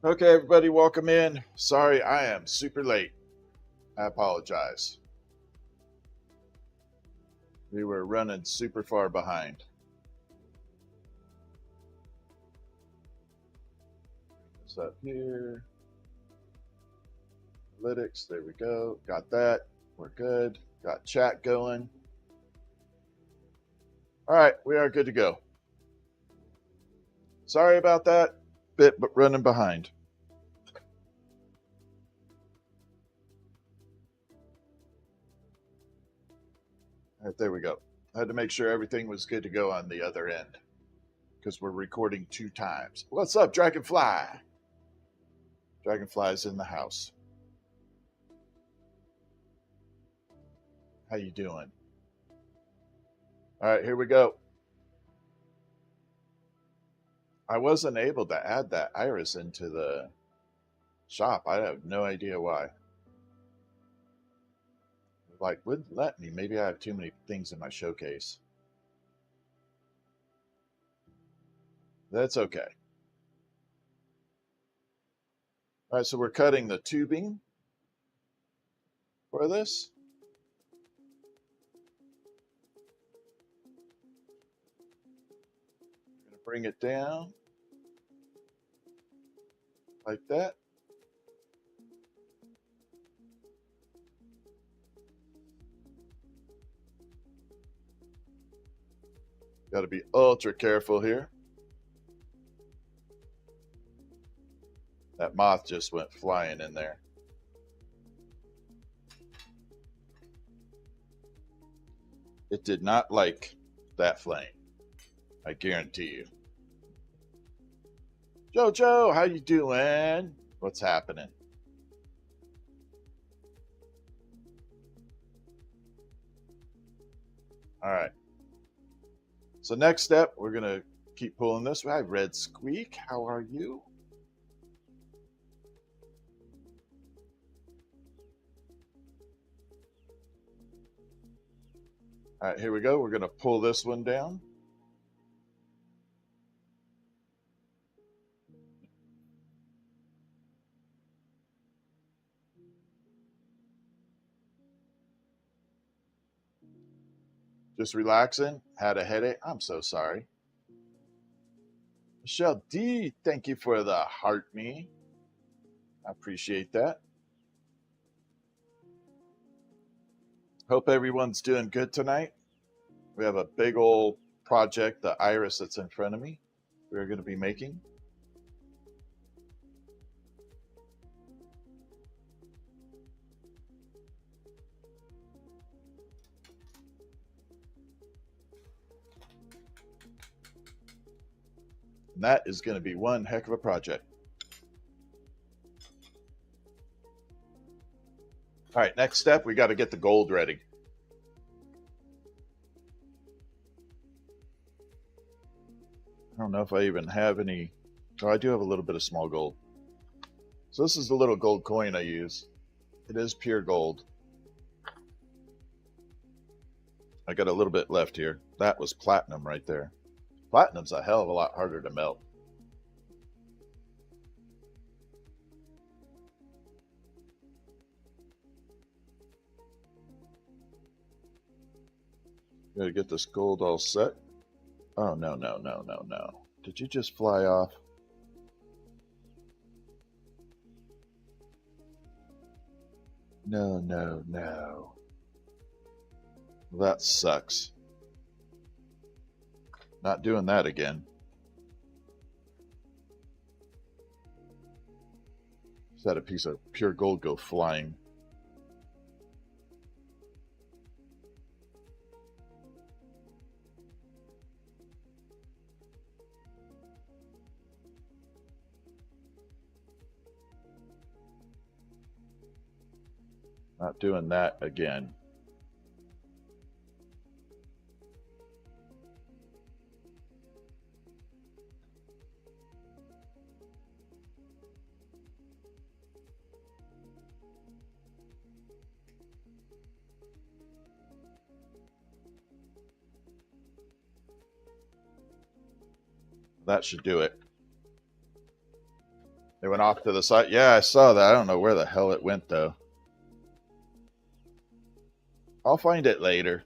Okay, everybody, welcome in. Sorry, I am super late. I apologize. We were running super far behind. This up here. Analytics, there we go. Got that. We're good. Got chat going. All right, we are good to go. Sorry about that. Bit but running behind. All right, there we go. I had to make sure everything was good to go on the other end because we're recording 2 times. What's up, Dragonfly? Dragonfly's in the house. How you doing? All right, here we go. I wasn't able to add that iris into the shop. I have no idea why. Like, wouldn't let me. Maybe I have too many things in my showcase. That's okay. All right, so we're cutting the tubing for this. We're going to bring it down like that. Got to be ultra careful here. That moth just went flying in there. It did not like that flame. I guarantee you. Jojo, how you doing? What's happening? All right. So next step, we're going to keep pulling this way. Red Squeak, how are you? All right, here we go. We're going to pull this one down. Just relaxing. Had a headache. I'm so sorry. Michelle D, thank you for the heart me. I appreciate that. Hope everyone's doing good tonight. We have a big old project, the iris that's in front of me, we're going to be making. And that is going to be one heck of a project. All right, next step, we got to get the gold ready. I don't know if I even have any. Oh, I do have a little bit of small gold. So this is the little gold coin I use. It is pure gold. I got a little bit left here. That was platinum right there. Platinum's a hell of a lot harder to melt. Gotta get this gold all set. Oh, no, no, no, no, no. Did you just fly off? No, no, no. That sucks. Not doing that again. Just had a piece of pure gold go flying. Not doing that again. That should do it. It went off to the side. Yeah, I saw that. I don't know where the hell it went, though. I'll find it later.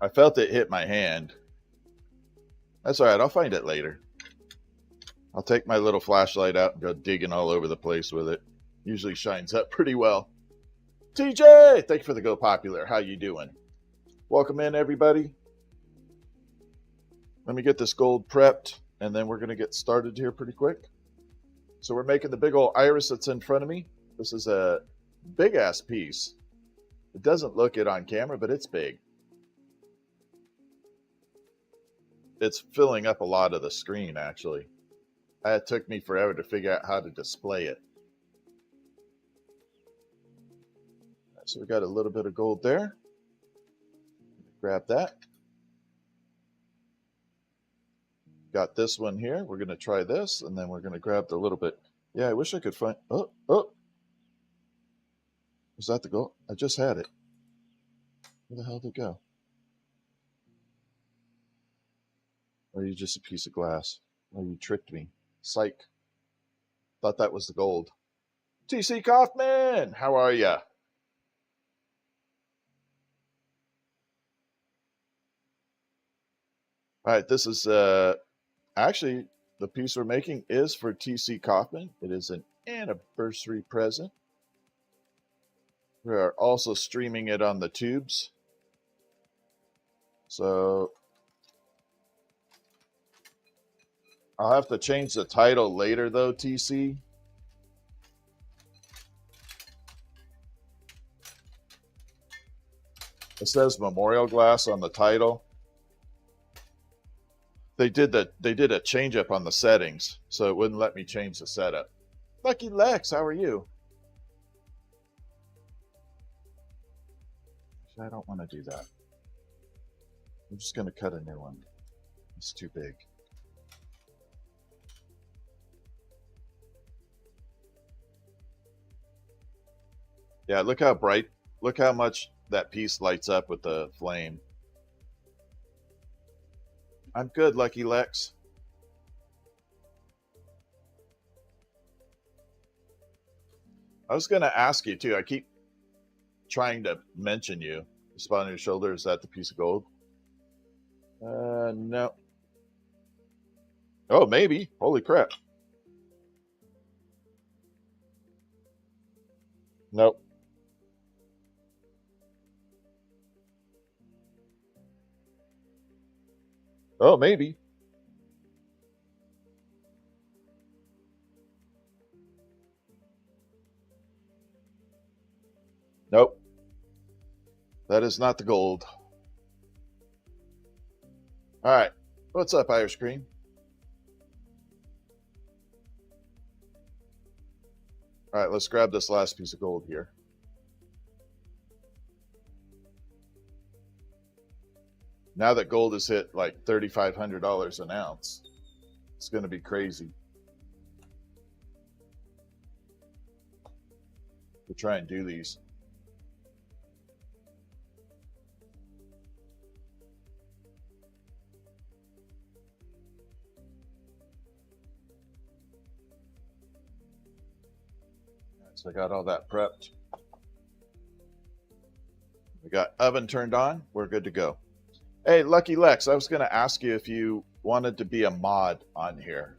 I felt it hit my hand. That's all right. I'll find it later. I'll take my little flashlight out and go digging all over the place with it. Usually shines up pretty well. TJ, thank you for the Go Popular. How you doing? Welcome in, everybody. Let me get this gold prepped, and then we're going to get started here pretty quick. So we're making the big old iris that's in front of me. This is a big-ass piece. It doesn't look it on camera, but it's big. It's filling up a lot of the screen, actually. It took me forever to figure out how to display it. So we got a little bit of gold there. Grab that. Got this one here. We're going to try this, and then we're going to grab the little bit. Yeah, I wish I could find... Oh. Was that the gold? I just had it. Where the hell did it go? Or are you just a piece of glass? Oh, you tricked me. Psych. Thought that was the gold. TC Kaufman, how are ya? All right, this is actually the piece we're making is for TC Kaufman. It is an anniversary present. We are also streaming it on the tubes. So I'll have to change the title later, though, TC. It says Memorial Glass on the title. They did a change up on the settings, so it wouldn't let me change the setup. Lucky Lex, how are you? Actually, I don't want to do that. I'm just going to cut a new one. It's too big. Yeah, look how bright, look how much that piece lights up with the flame. I'm good, Lucky Lex. I was going to ask you, too. I keep trying to mention you. The spot on your shoulder, is that the piece of gold? No. Oh, maybe. Holy crap. Nope. Oh, maybe. Nope. That is not the gold. All right. What's up, Irish Cream? All right, let's grab this last piece of gold here. Now that gold has hit like $3,500 an ounce, it's going to be crazy to try and do these. So I got all that prepped. We got oven turned on. We're good to go. Hey, Lucky Lex, I was going to ask you if you wanted to be a mod on here.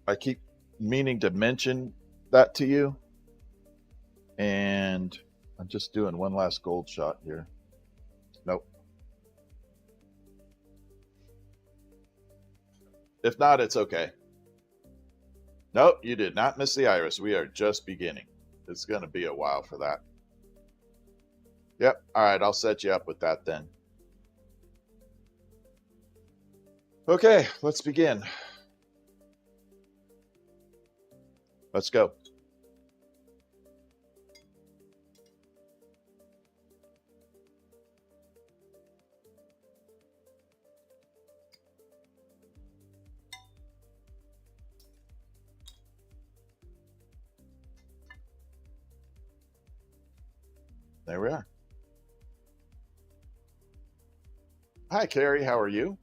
I keep meaning to mention that to you. And I'm just doing one last gold shot here. Nope. If not, it's okay. Nope, you did not miss the iris. We are just beginning. It's going to be a while for that. Yep. All right, I'll set you up with that then. Okay, let's begin. Let's go. There we are. Hi, Carrie. How are you?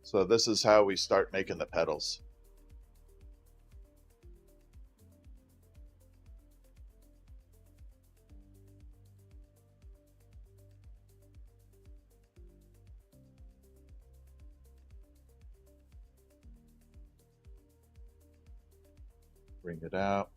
So this is how we start making the petals. Bring it out.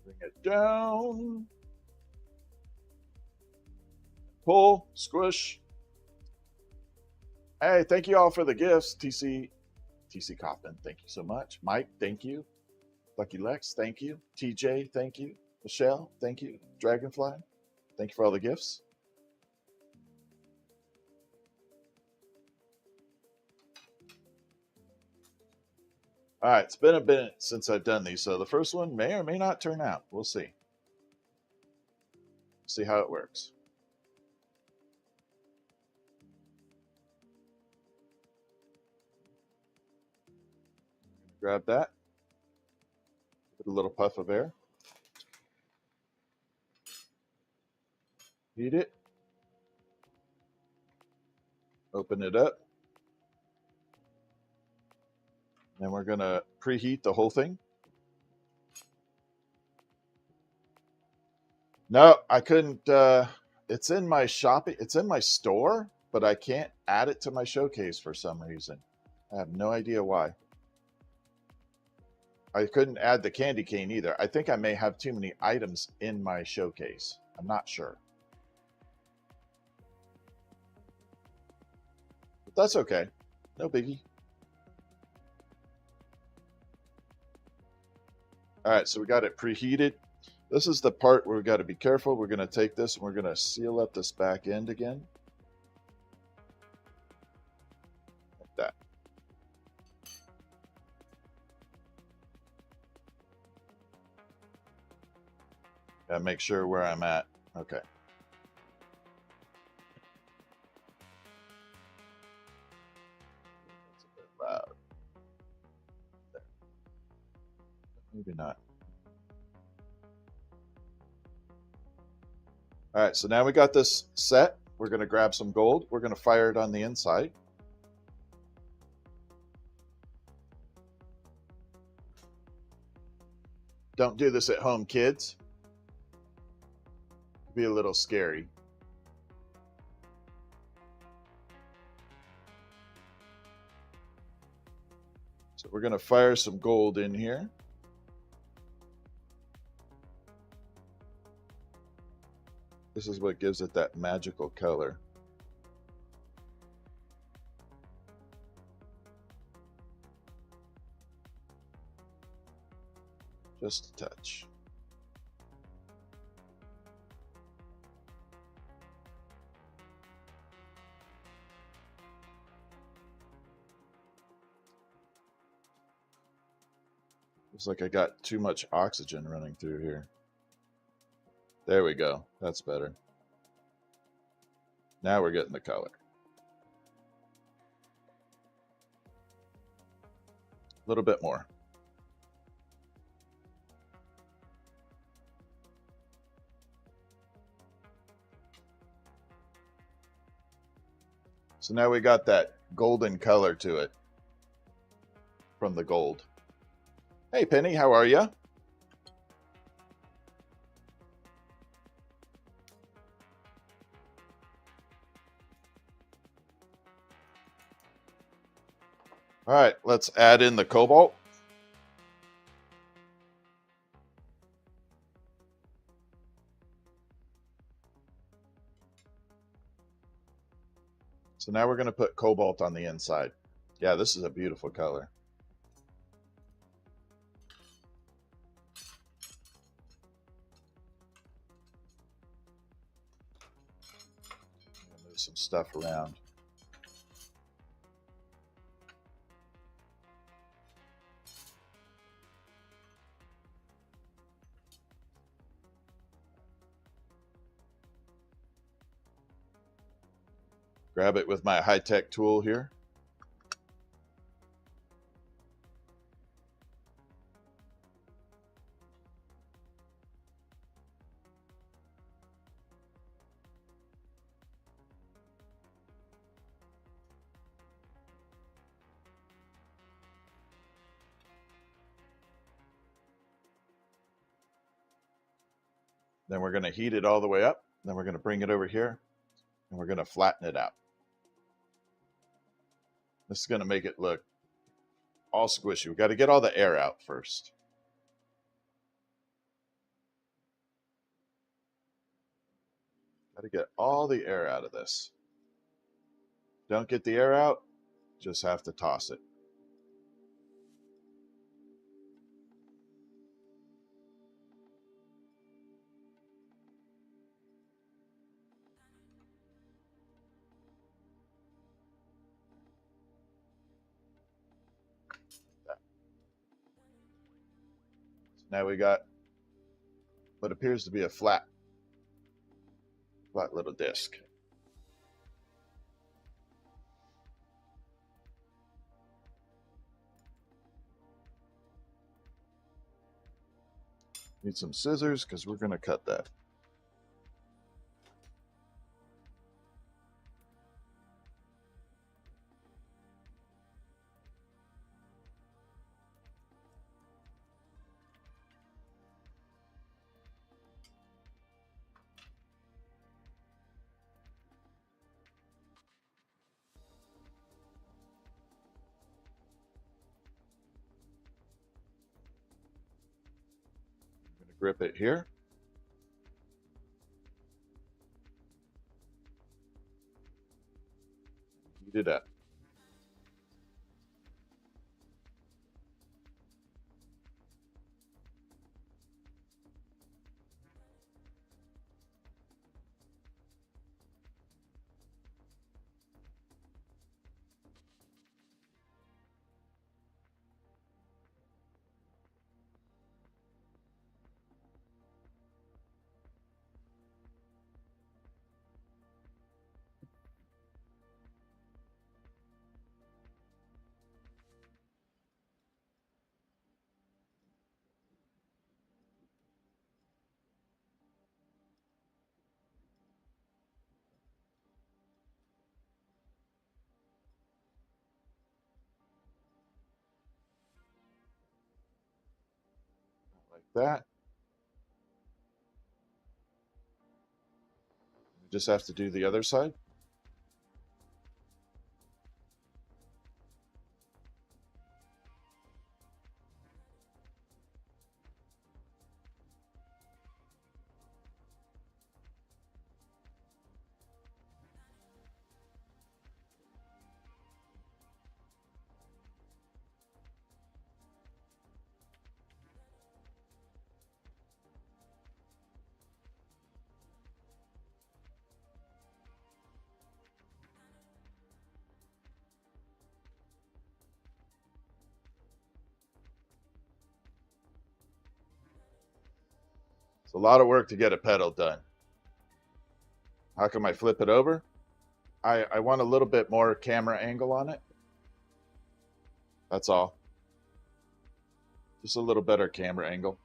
Bring it down. Pull, squish. Hey, thank you all for the gifts. TC Coffin, thank you so much. Mike, thank you. Lucky Lex, thank you. TJ, thank you. Michelle, thank you. Dragonfly, thank you for all the gifts. All right, it's been a minute since I've done these, so the first one may or may not turn out. We'll see. See how it works. Grab that. Put a little puff of air. Heat it. Open it up. Then we're going to preheat the whole thing. No, I couldn't. It's in my shopping. It's in my store, but I can't add it to my showcase for some reason. I have no idea why. I couldn't add the candy cane either. I think I may have too many items in my showcase. I'm not sure. But that's okay. No biggie. All right, so we got it preheated. This is the part where we got to be careful. We're going to take this and we're going to seal up this back end again. Like that. Got to make sure where I'm at. Okay. That's a bit loud. There. Maybe not. All right, so now we got this set. We're going to grab some gold. We're going to fire it on the inside. Don't do this at home, kids. It'll be a little scary. So we're going to fire some gold in here. This is what gives it that magical color. Just a touch. Looks like I got too much oxygen running through here. There we go. That's better. Now we're getting the color. A little bit more. So now we got that golden color to it from the gold. Hey Penny, how are you? All right, let's add in the cobalt. So now we're going to put cobalt on the inside. Yeah, this is a beautiful color. Move some stuff around. Grab it with my high-tech tool here. Then we're going to heat it all the way up. Then we're going to bring it over here and we're going to flatten it out. This is going to make it look all squishy. We got to get all the air out first. Got to get all the air out of this. Don't get the air out, just have to toss it. Now we got what appears to be a flat little disc. Need some scissors because we're going to cut that. Grip it here. Heat it up. Like that. We just have to do the other side. It's a lot of work to get a pedal done. How come I flip it over? I want a little bit more camera angle on it. That's all. Just a little better camera angle.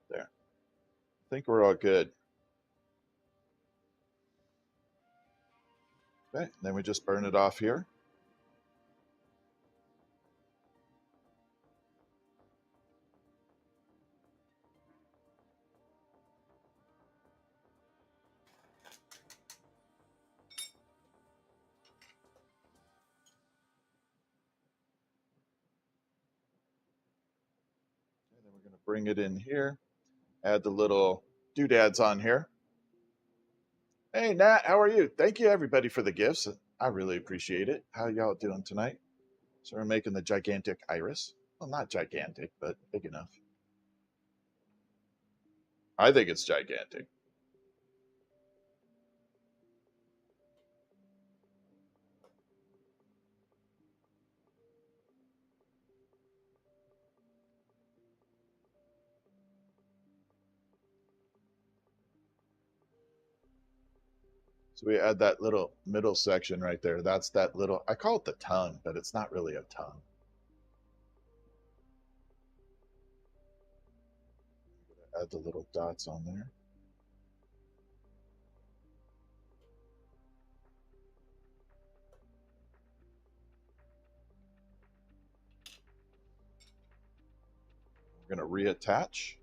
There. I think we're all good. Okay, then we just burn it off here. And then we're going to bring it in here, add the little doodads on here. Hey, Nat, how are you? Thank you, everybody, for the gifts. I really appreciate it. How y'all doing tonight? So we're making the gigantic iris. Well, not gigantic, but big enough. I think it's gigantic. So we add that little middle section right there. That's that little, I call it the tongue, but it's not really a tongue. Add the little dots on there. We're going to reattach.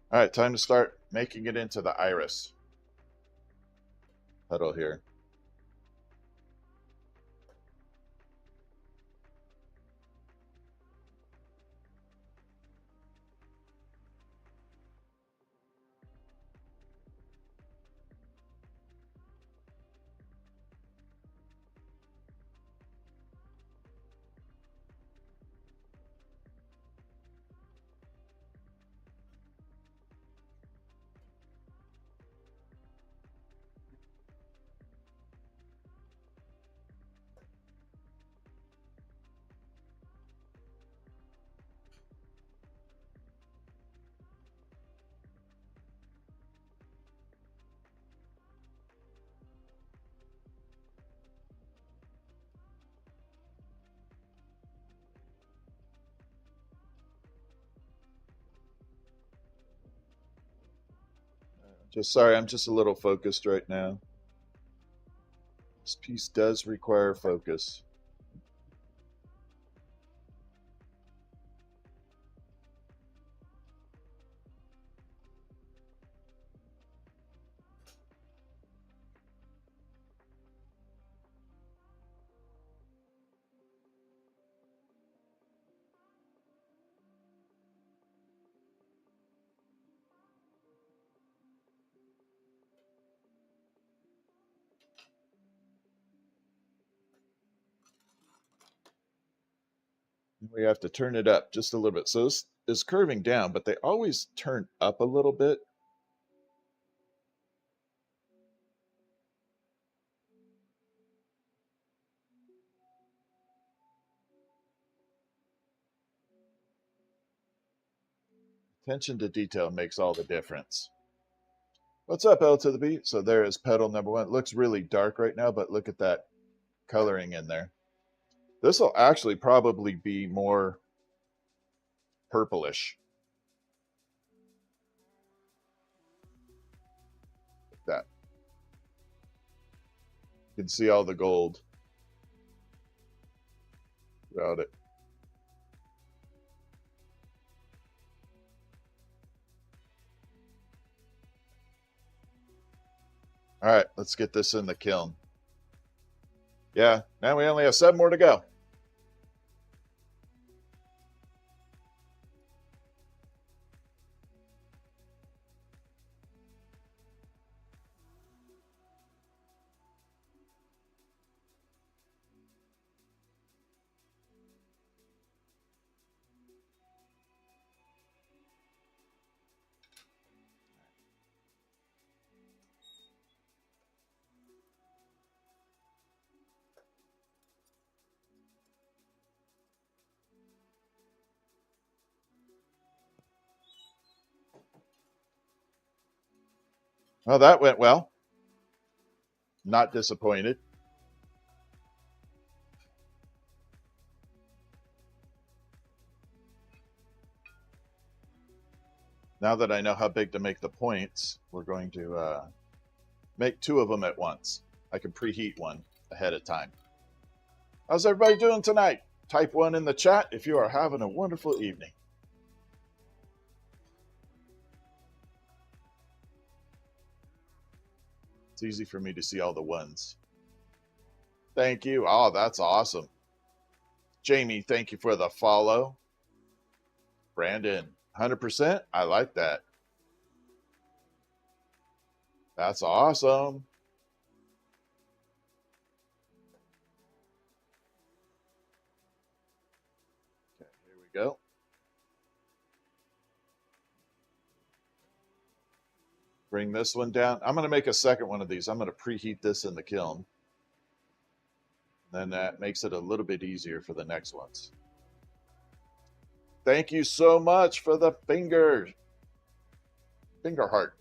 All right, time to start making it into the iris petal here. Just sorry, I'm just a little focused right now. This piece does require focus. We have to turn it up just a little bit. So this is curving down, but they always turn up a little bit. Attention to detail makes all the difference. What's up, L to the B? So there is petal number one. It looks really dark right now, but look at that coloring in there. This will actually probably be more purplish. Like that. You can see all the gold throughout it. All right, let's get this in the kiln. Yeah, now we only have 7 more to go. Well, that went well. Not disappointed. Now that I know how big to make the points, we're going to make 2 of them at once. I can preheat one ahead of time. How's everybody doing tonight? Type 1 in the chat if you are having a wonderful evening. It's easy for me to see all the ones. Thank you. Oh, that's awesome. Jamie, thank you for the follow. Brandon, 100%. I like that. That's awesome. Okay, here we go. Bring this one down. I'm going to make a second one of these. I'm going to preheat this in the kiln. Then that makes it a little bit easier for the next ones. Thank you so much for the finger heart.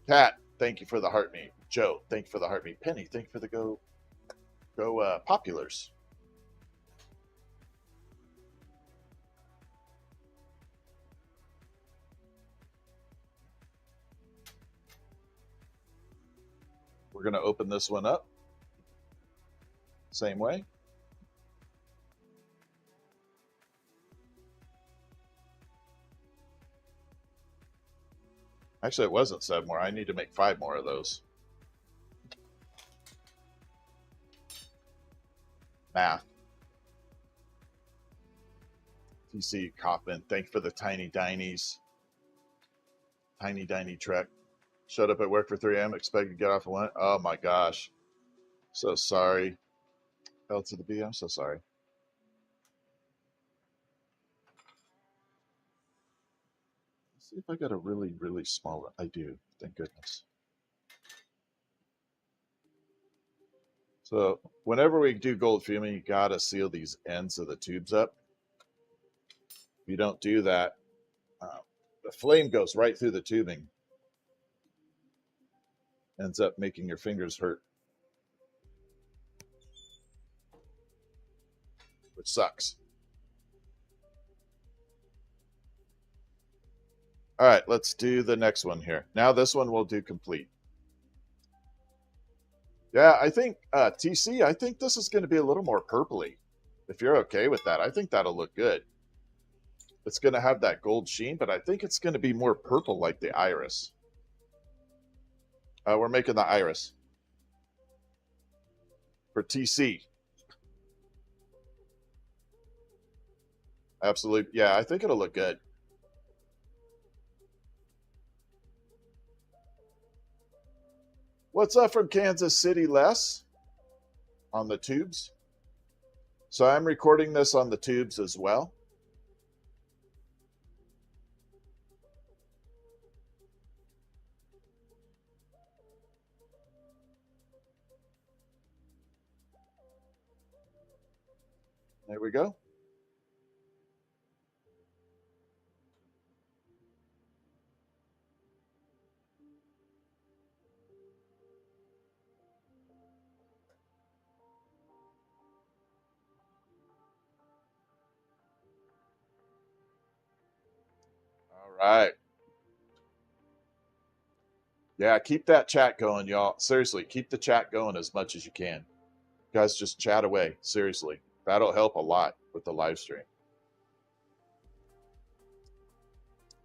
Pat, thank you for the heart meat. Joe, thank you for the heart meat. Penny, thank you for the go populars. We're going to open this one up. Same way. Actually, it wasn't 7 more. I need to make 5 more of those. Math. TC Kaufman, thank you for the tiny dinies. Tiny Diny Trek. Showed up at work for 3 a.m. Expected to get off at 1. Oh my gosh. So sorry. L to the B, I'm so sorry. Let's see if I got a really, really small one. I do, thank goodness. So whenever we do gold fuming, you gotta seal these ends of the tubes up. If you don't do that, the flame goes right through the tubing. Ends up making your fingers hurt, which sucks. All right, let's do the next one here. Now this one we'll do complete. Yeah, I think, TC, I think this is going to be a little more purpley. If you're okay with that, I think that'll look good. It's going to have that gold sheen, but I think it's going to be more purple like the iris. We're making the iris for TC. Absolutely. Yeah, I think it'll look good. What's up from Kansas City, Les? On the tubes. So I'm recording this on the tubes as well. There we go. All right. Yeah, keep that chat going, y'all. Seriously, keep the chat going as much as you can. Guys, just chat away. Seriously. That'll help a lot with the live stream.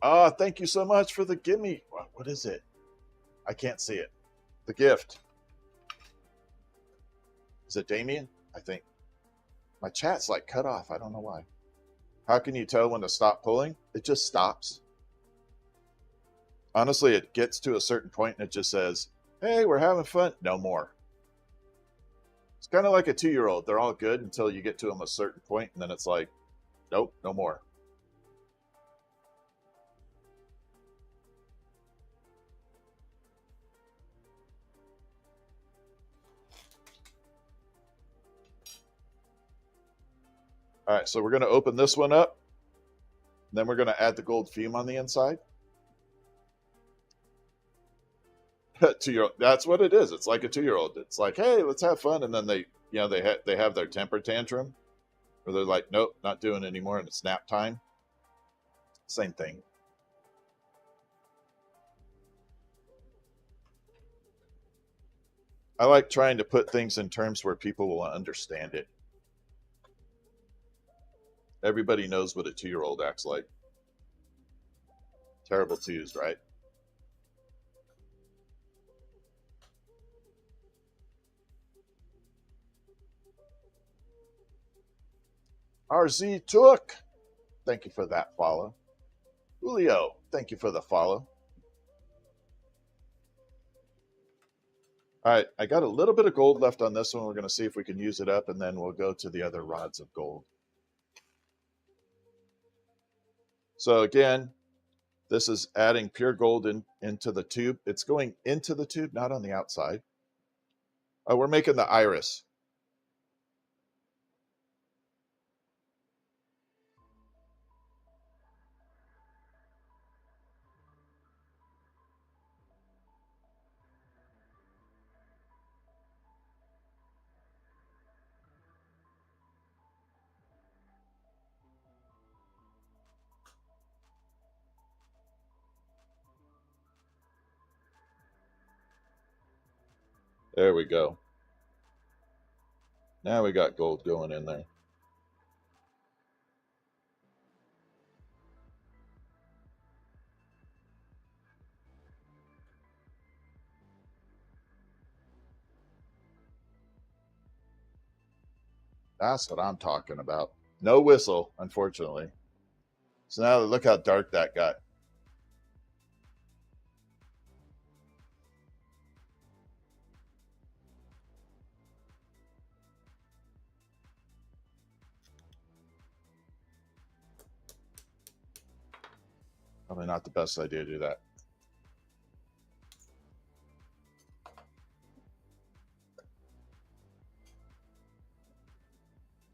Oh, thank you so much for the gimme. What is it? I can't see it. The gift. Is it Damien? I think. My chat's like cut off. I don't know why. How can you tell when to stop pulling? It just stops. Honestly, it gets to a certain point and it just says, hey, we're having fun. No more. It's kind of like a 2-year-old. They're all good until you get to them a certain point, and then it's like, nope, no more. All right, so we're going to open this one up. Then we're going to add the gold fume on the inside. 2-year-old, that's what it is. It's like a 2-year-old. It's like, hey, let's have fun, and then they have their temper tantrum, where they're like, nope, not doing it anymore, and it's nap time. Same thing. I like trying to put things in terms where people will understand it. Everybody knows what a 2-year-old acts like. Terrible twos, right? RZ Took, thank you for that follow. Julio, thank you for the follow. All right, I got a little bit of gold left on this one. We're going to see if we can use it up, and then we'll go to the other rods of gold. So again, this is adding pure gold into the tube. It's going into the tube, not on the outside. Oh, we're making the iris. There we go. Now we got gold going in there. That's what I'm talking about. No whistle, unfortunately. So now look how dark that got. Probably not the best idea to do that.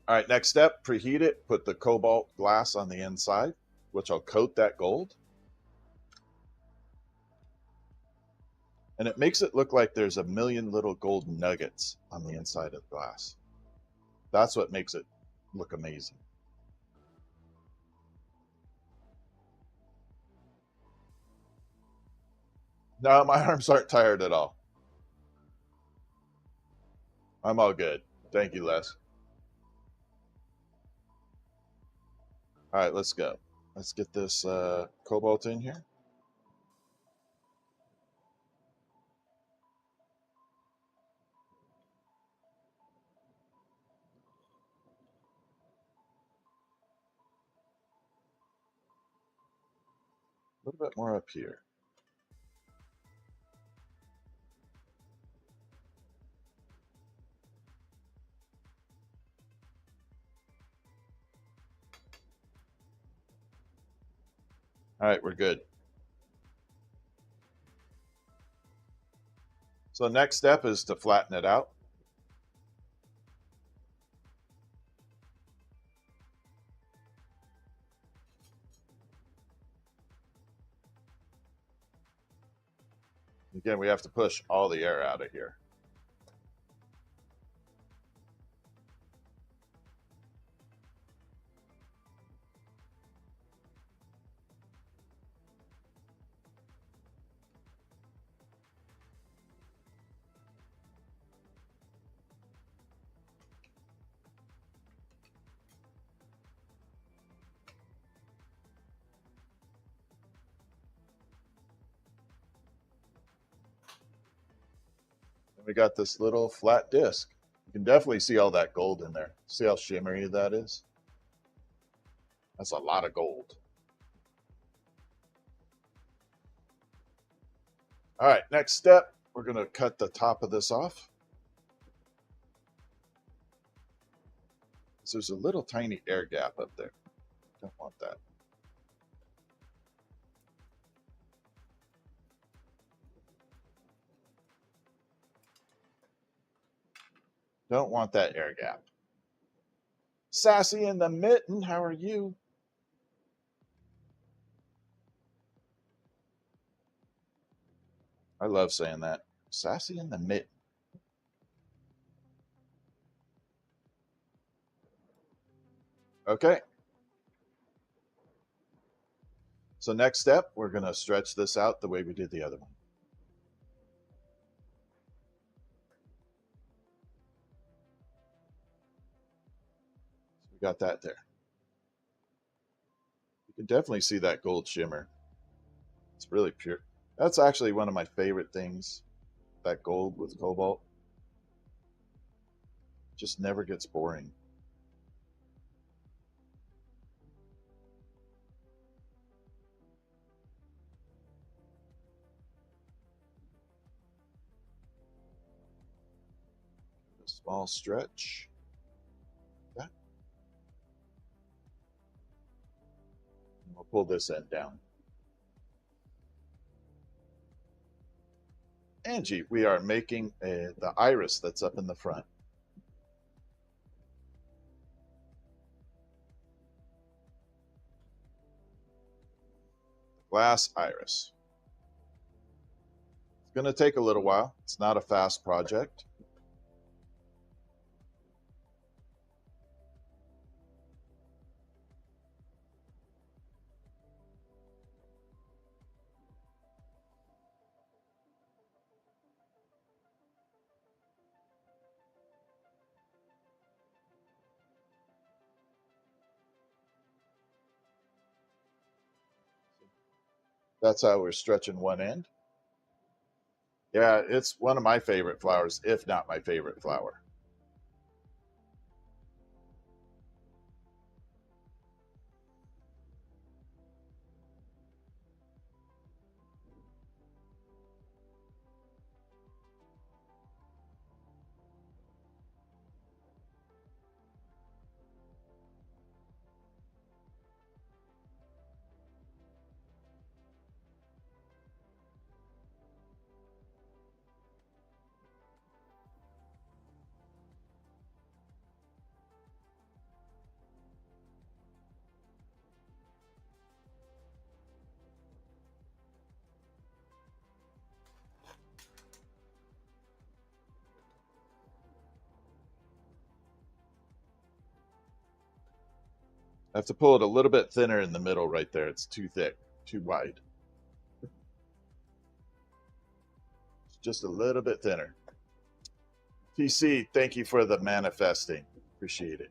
All right, next step, preheat it, put the cobalt glass on the inside, which I'll coat that gold. And it makes it look like there's a million little gold nuggets on the inside of the glass. That's what makes it look amazing. No, my arms aren't tired at all. I'm all good. Thank you, Les. All right, let's go. Let's get this cobalt in here. A little bit more up here. All right, we're good. So next step is to flatten it out. Again, we have to push all the air out of here. We got this little flat disc. You can definitely see all that gold in there. See how shimmery that is? That's a lot of gold. All right, next step, we're going to cut the top of this off. So there's a little tiny air gap up there. Don't want that. Don't want that air gap. Sassy in the mitten, how are you? I love saying that. Sassy in the mitten. Okay. So next step, we're going to stretch this out the way we did the other one. We got that there. You can definitely see that gold shimmer. It's really pure. That's actually one of my favorite things, that gold with cobalt. Just never gets boring. A small stretch. That. And we'll pull this end down. Angie, we are making the iris that's up in the front. Glass iris. It's going to take a little while. It's not a fast project. That's how we're stretching one end. Yeah, it's one of my favorite flowers, if not my favorite flower. I have to pull it a little bit thinner in the middle right there. It's too thick, too wide. It's just a little bit thinner. TC, thank you for the manifesting. Appreciate it.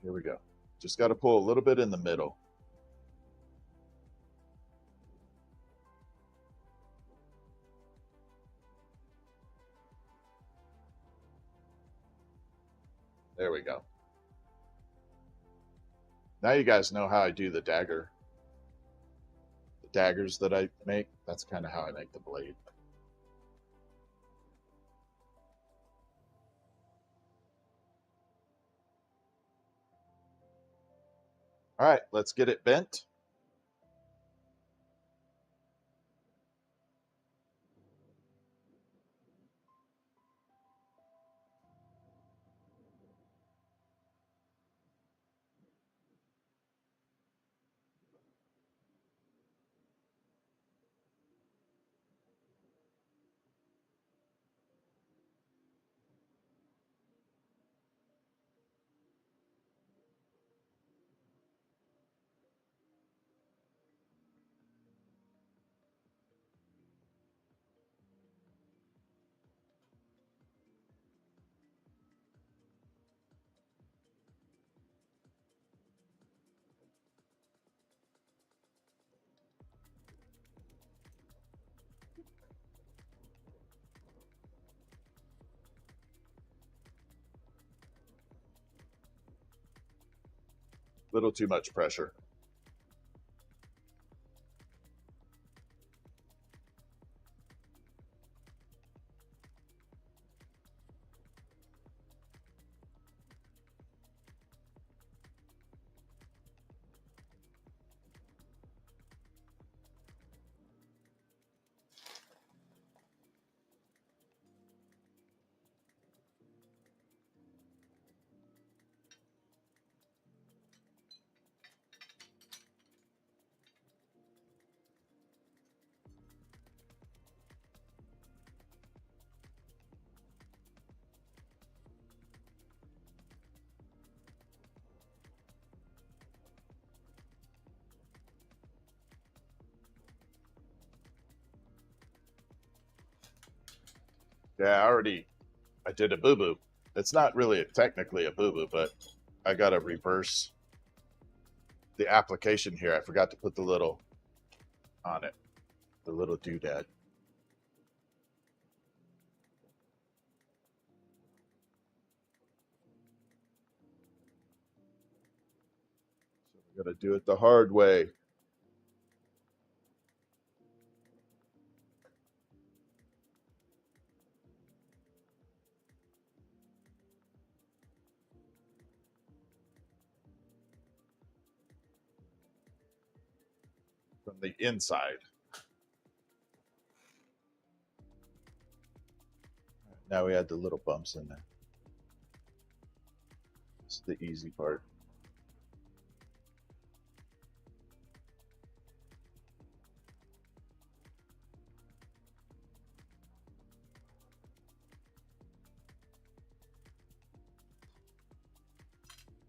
Here we go. Just got to pull a little bit in the middle. There we go. Now you guys know how I do the dagger. The daggers that I make, that's kind of how I make the blade. All right, let's get it bent. Little too much pressure. Yeah, I did a boo-boo. It's not really technically a boo-boo, but I got to reverse the application here. I forgot to put the little on it, the little doodad. So we got to do it the hard way. From the inside. Now we add the little bumps in there. This is the easy part.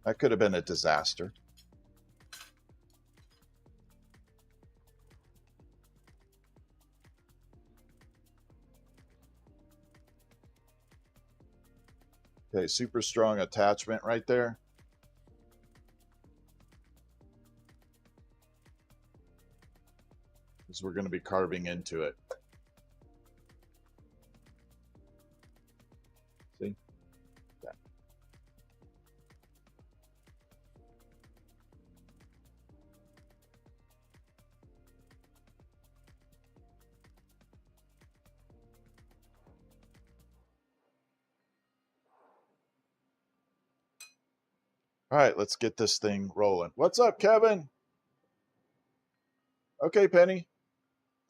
That could have been a disaster. Okay, super strong attachment right there. Because we're going to be carving into it. See? Yeah. All right, let's get this thing rolling. What's up, Kevin? Okay, Penny.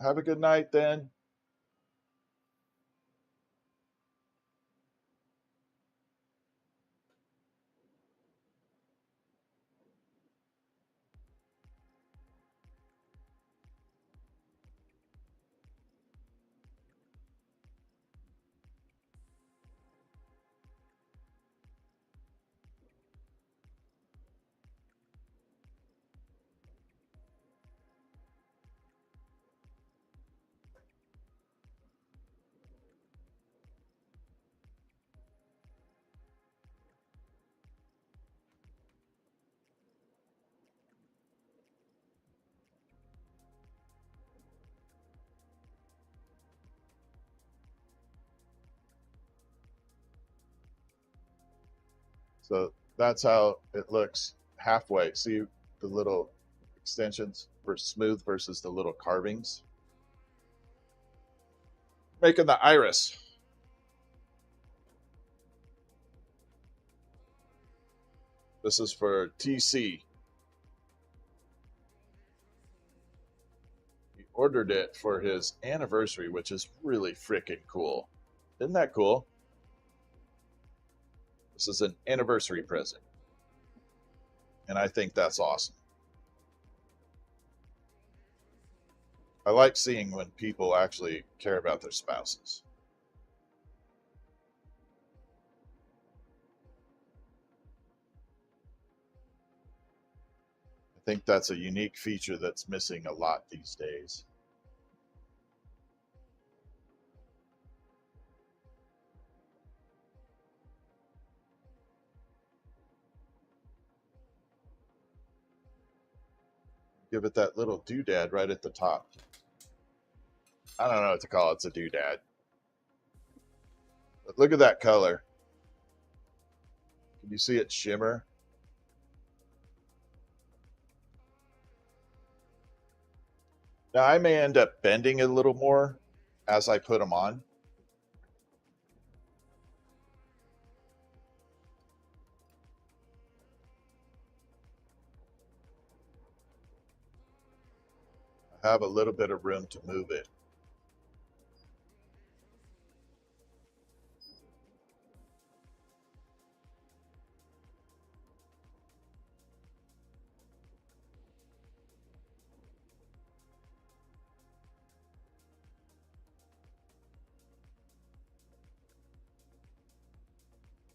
Have a good night then. So that's how it looks halfway. See the little extensions for smooth versus the little carvings. Making the iris. This is for TC. He ordered it for his anniversary, which is really freaking cool. Isn't that cool? This is an anniversary present. And I think that's awesome. I like seeing when people actually care about their spouses. I think that's a unique feature that's missing a lot these days. Give it that little doodad right at the top. I don't know what to call it. It's a doodad. But look at that color. Can you see it shimmer? Now I may end up bending a little more as I put them on. I have a little bit of room to move it.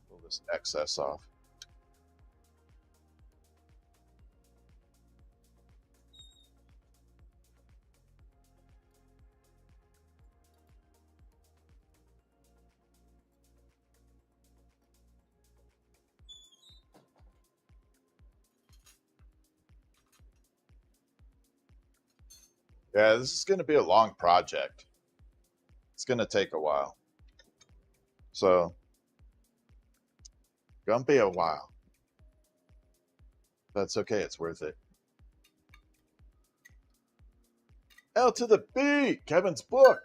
Pull this excess off. Yeah, this is going to be a long project. It's going to take a while. So, gonna be a while. That's okay. It's worth it. L to the B, Kevin's book.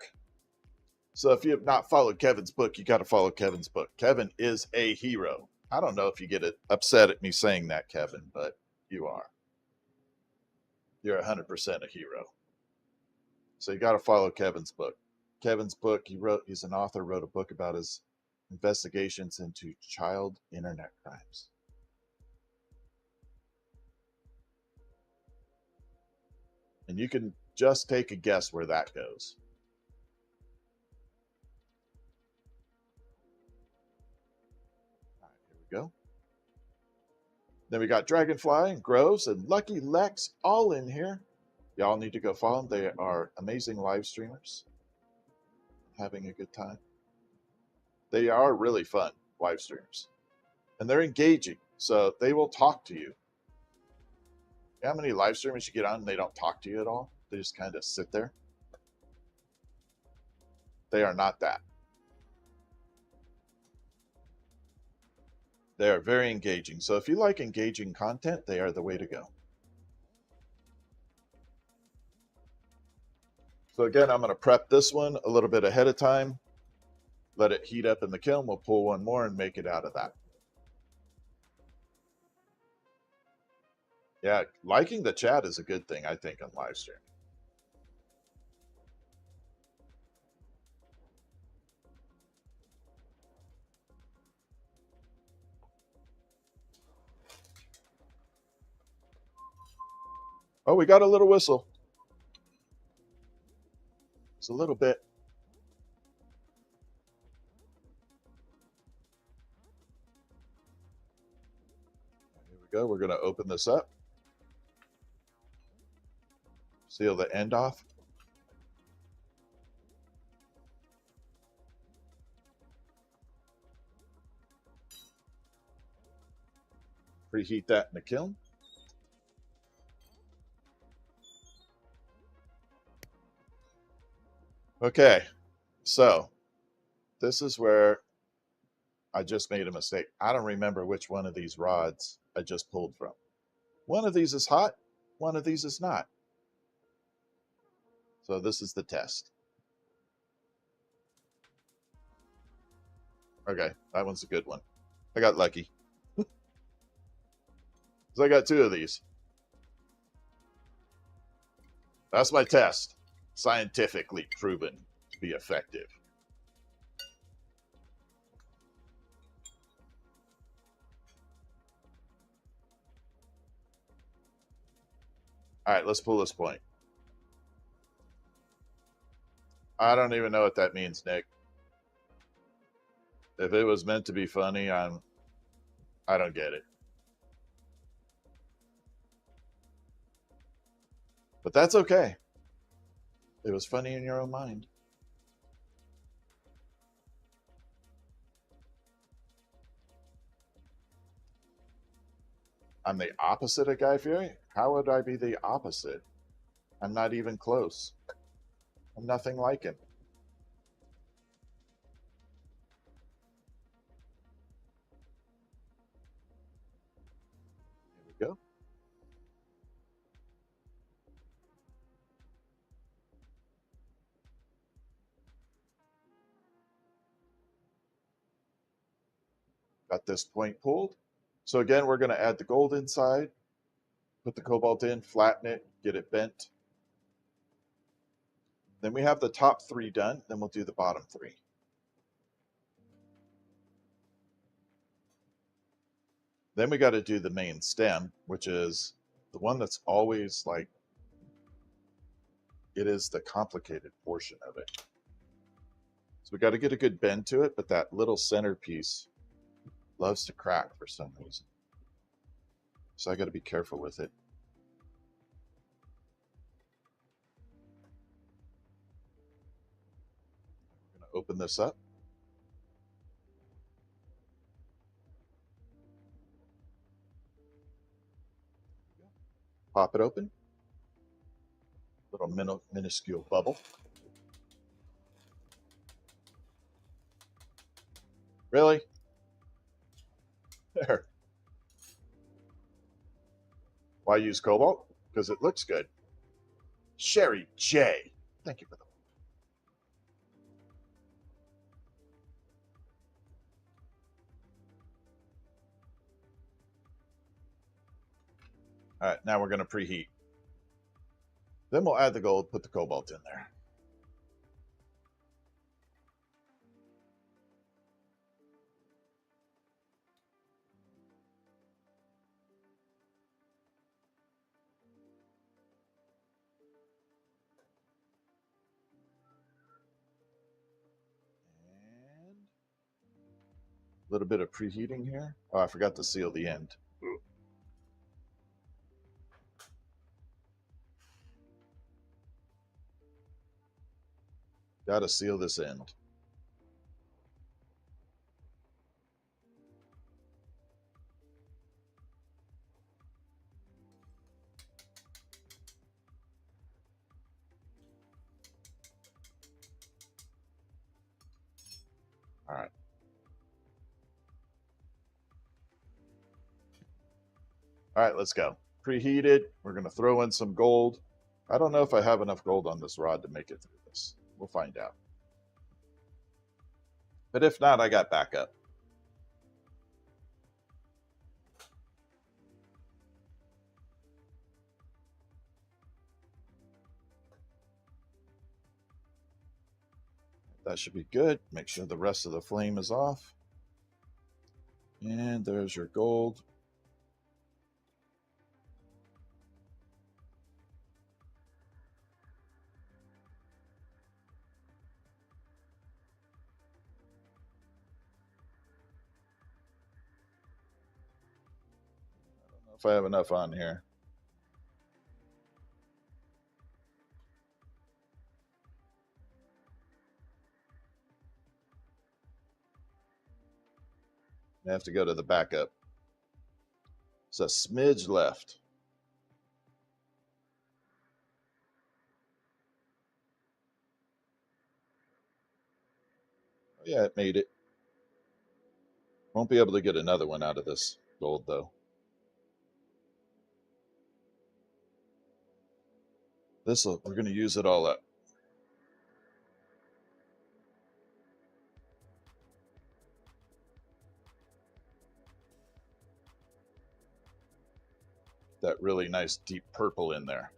So if you have not followed Kevin's book, you got to follow Kevin's book. Kevin is a hero. I don't know if you get upset at me saying that, Kevin, but you are. You're 100% a hero. So you got to follow Kevin's book. Kevin's book, he's an author, wrote a book about his investigations into child internet crimes. And you can just take a guess where that goes. All right, here we go. Then we got Dragonfly and Groves and Lucky Lex all in here. Y'all need to go follow them. They are amazing live streamers. Having a good time. They are really fun live streamers. And they're engaging. So they will talk to you. You know how many live streamers you get on and they don't talk to you at all? They just kind of sit there. They are not that. They are very engaging. So if you like engaging content, they are the way to go. So again, I'm going to prep this one a little bit ahead of time. Let it heat up in the kiln. We'll pull one more and make it out of that. Yeah, liking the chat is a good thing, I think, on live stream. Oh, we got a little whistle. It's a little bit. Here we go. We're going to open this up. Seal the end off. Preheat that in the kiln. Okay, so this is where I just made a mistake. I don't remember which one of these rods I just pulled from. One of these is hot, one of these is not. So this is the test. Okay, that one's a good one. I got lucky. So I got two of these. That's my test. Scientifically proven to be effective. All right, let's pull this point. I don't even know what that means, Nick. If it was meant to be funny, I don't get it. But that's okay. It was funny in your own mind. I'm the opposite of Guy Fieri? How would I be the opposite? I'm not even close. I'm nothing like him. Here we go. Got this point pulled. So again, we're going to add the gold inside, put the cobalt in, flatten it, get it bent. Then we have the top three done. Then we'll do the bottom three. Then we got to do the main stem, which is the one that's always like, it is the complicated portion of it. So we got to get a good bend to it, but that little centerpiece loves to crack for some reason. So I got to be careful with it. I'm going to open this up. Pop it open. The Little minuscule bubble. Really? There. Why use cobalt? Because it looks good. Sherry J. Thank you for the. All right, now we're going to preheat. Then we'll add the gold, put the cobalt in there. And a little bit of preheating here. Oh, I forgot to seal the end. Got to seal this end. All right. All right, let's go. Preheated. We're going to throw in some gold. I don't know if I have enough gold on this rod to make it through this. We'll find out. But if not, I got backup. That should be good. Make sure the rest of the flame is off. And there's your gold. I don't know if I have enough on here. I have to go to the backup. It's a smidge left. Oh, yeah, it made it. Won't be able to get another one out of this gold, though. We're going to use it all up. That really nice deep purple in there.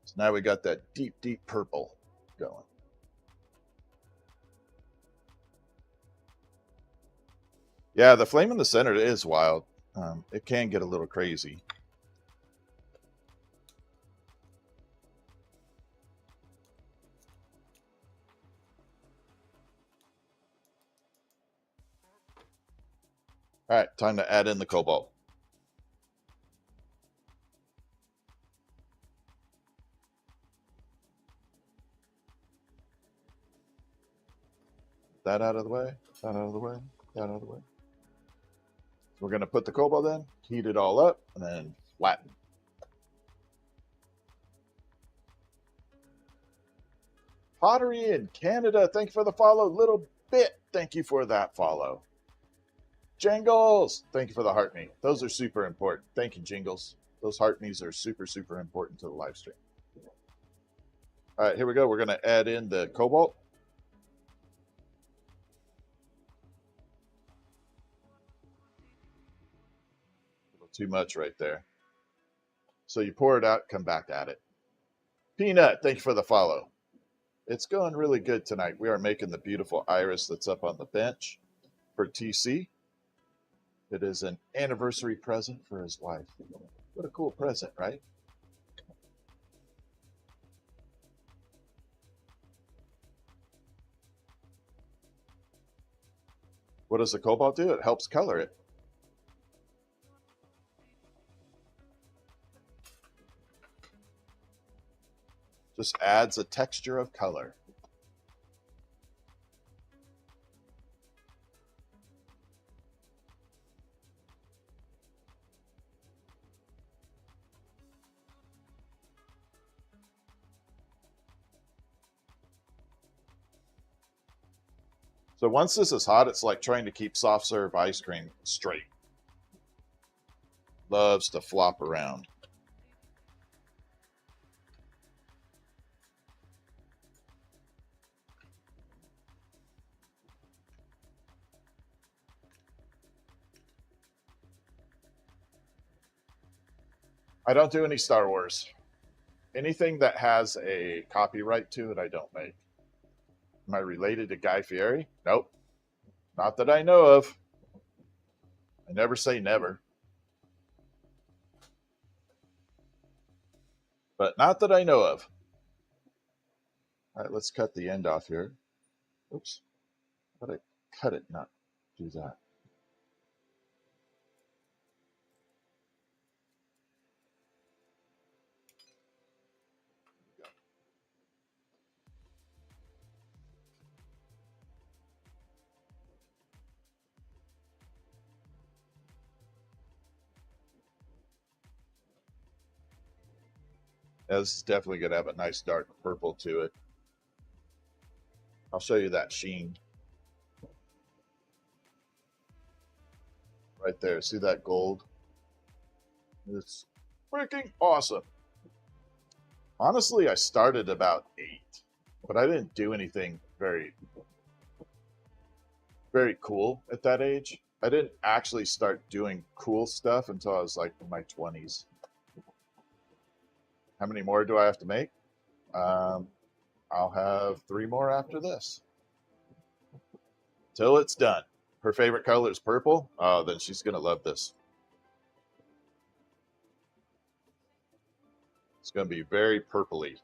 So now we got that deep, deep purple going. Yeah, the flame in the center is wild. It can get a little crazy. All right, time to add in the cobalt. That out of the way, that out of the way, that out of the way. So we're going to put the cobalt in, heat it all up, and then flatten. Pottery in Canada, thank you for the follow. Little bit, thank you for that follow. Jingles, thank you for the heart me. Those are super important. Thank you, Jingles. Those heart me's are super, super important to the live stream. All right, here we go. We're going to add in the cobalt. A little too much right there. So you pour it out, come back at it. Peanut, thank you for the follow. It's going really good tonight. We are making the beautiful iris that's up on the bench for TC. It is an anniversary present for his wife. What a cool present, right? What does the cobalt do? It helps color it. Just adds a texture of color. So once this is hot, it's like trying to keep soft serve ice cream straight. Loves to flop around. I don't do any Star Wars. Anything that has a copyright to it, I don't make. Am I related to Guy Fieri? Nope. Not that I know of. I never say never. But not that I know of. All right, let's cut the end off here. Oops. How did I cut it, not do that? Yeah, this is definitely going to have a nice dark purple to it. I'll show you that sheen. Right there. See that gold? It's freaking awesome. Honestly, I started about 8, but I didn't do anything very cool at that age. I didn't actually start doing cool stuff until I was like in my 20s. How many more do I have to make? I'll have 3 more after this. Till it's done. Her favorite color is purple. Oh, then she's going to love this. It's going to be very purpley.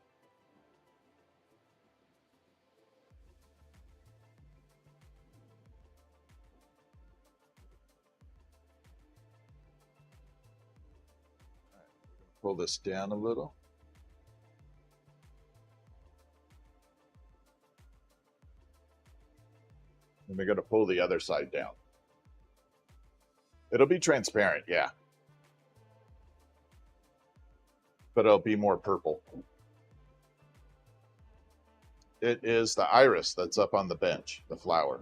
Pull this down a little. And we're going to pull the other side down. It'll be transparent, yeah. But it'll be more purple. It is the iris that's up on the bench, the flower.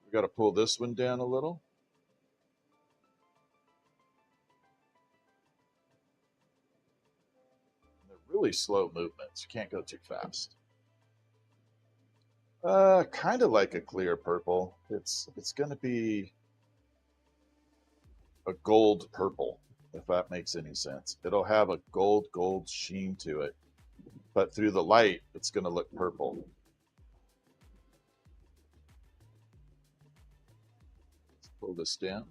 We got to pull this one down a little. Really slow movements. You can't go too fast. Kind of like a clear purple. It's going to be a gold purple, if that makes any sense. It'll have a gold sheen to it, but through the light, it's going to look purple. Let's pull this down.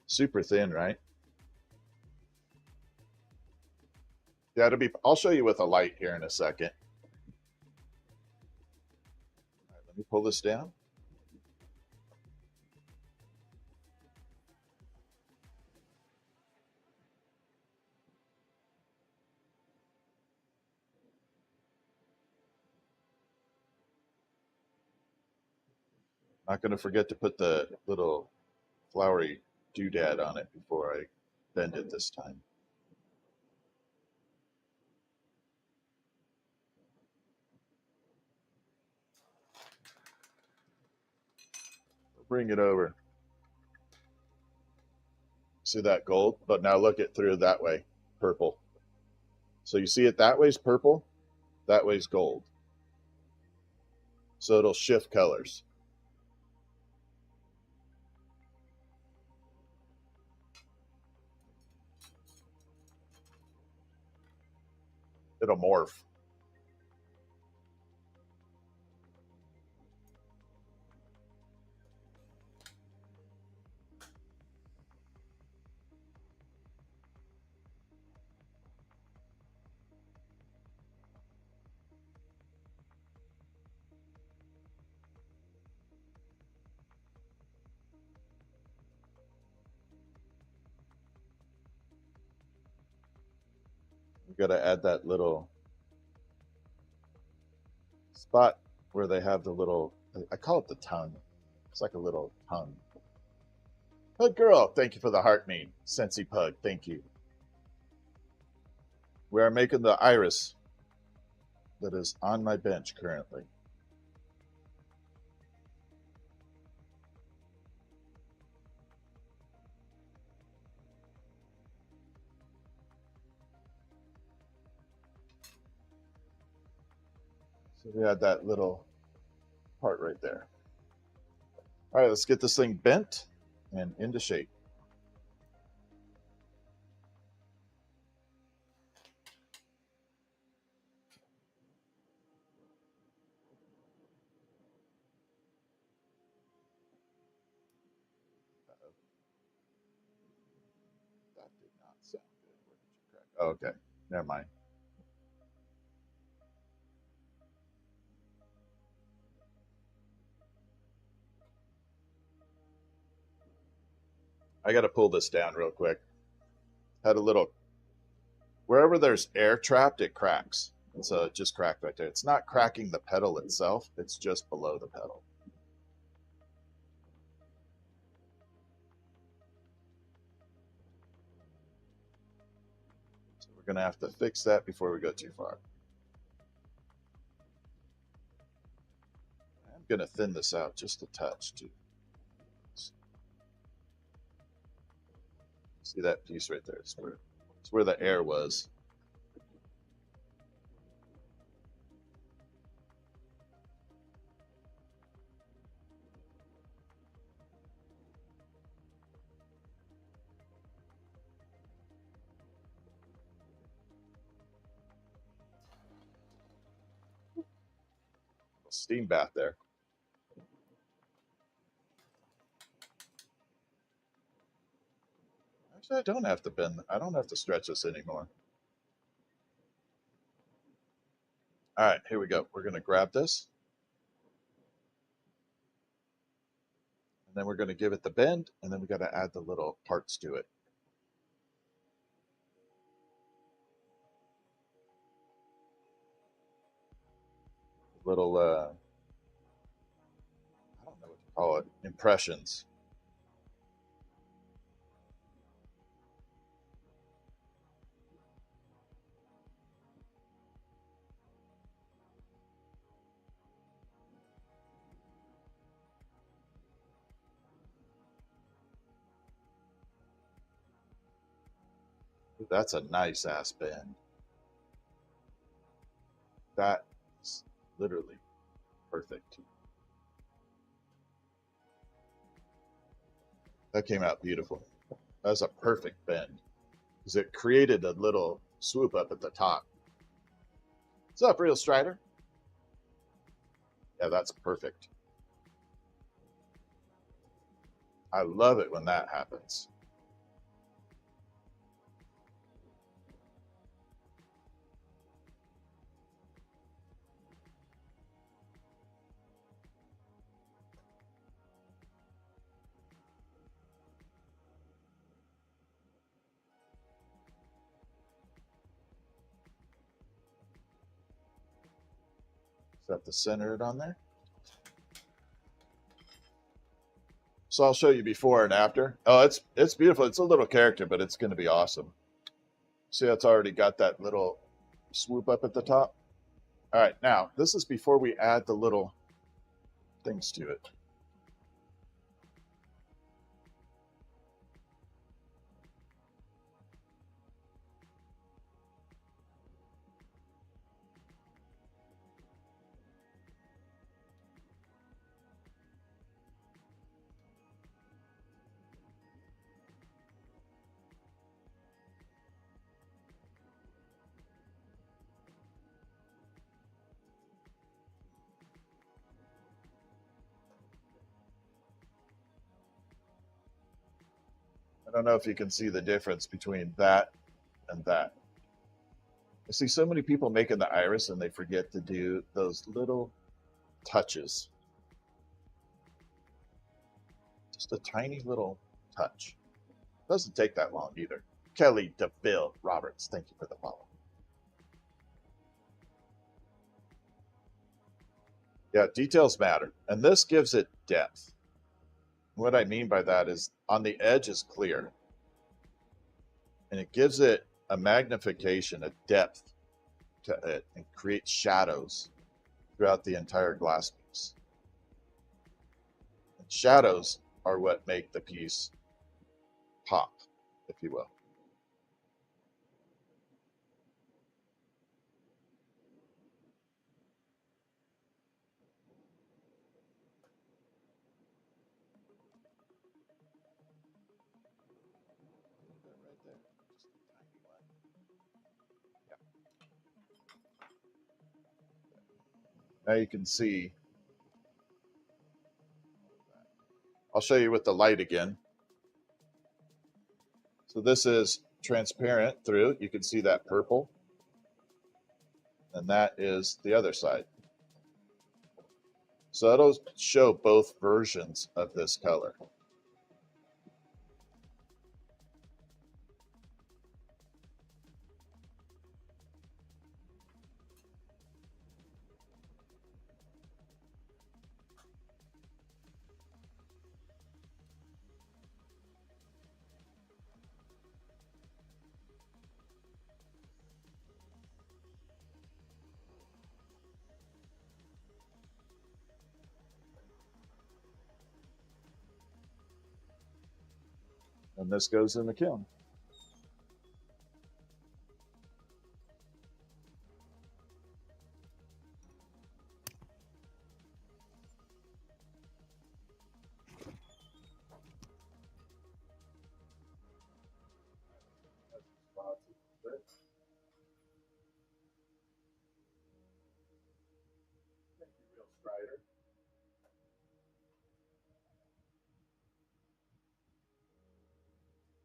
Super thin, right? Yeah, it'll be. I'll show you with a light here in a second. All right, let me pull this down. Not going to forget to put the little flowery doodad on it before I bend it this time. Bring it over. See that gold? But now look it through that way, purple. So you see it that way's purple, that way's gold. So it'll shift colors. It'll morph. We got to add that little spot where they have the little, I call it the tongue. It's like a little tongue. Pug girl, thank you for the heart meme. Sensi Pug, thank you. We are making the iris that is on my bench currently. So we had that little part right there. All right, let's get this thing bent and into shape. That did not sound good. Where did you crack? Oh, okay, never mind. I got to pull this down real quick. Had a little, wherever there's air trapped, it cracks. And so it just cracked right there. It's not cracking the pedal itself, it's just below the pedal. So we're going to have to fix that before we go too far. I'm going to thin this out just a touch too. See that piece right there? It's where the air was. Steam bath there. Actually, I don't have to bend. I don't have to stretch this anymore. All right, here we go. We're going to grab this. And then we're going to give it the bend, and then we got to add the little parts to it. Little, I don't know what to call it, impressions. That's a nice ass bend. That's literally perfect. That came out beautiful. That's a perfect bend because it created a little swoop up at the top. What's up, Real Strider? Yeah, that's perfect. I love it when that happens. Just have to center it on there. So I'll show you before and after. Oh, it's beautiful. It's a little character, but it's going to be awesome. See, it's already got that little swoop up at the top. All right, now this is before we add the little things to it. I don't know if you can see the difference between that and that. I see so many people making the iris and they forget to do those little touches. Just a tiny little touch. Doesn't take that long either. Kelly DeVille Roberts, thank you for the follow. Yeah, details matter. And this gives it depth. What I mean by that is on the edge is clear, and it gives it a magnification, a depth to it, and creates shadows throughout the entire glass piece. And shadows are what make the piece pop, if you will. Right there. Just a tiny one. Yeah. Now you can see. I'll show you with the light again. So this is transparent through. You can see that purple. And that is the other side. So it'll show both versions of this color. And this goes in the kiln.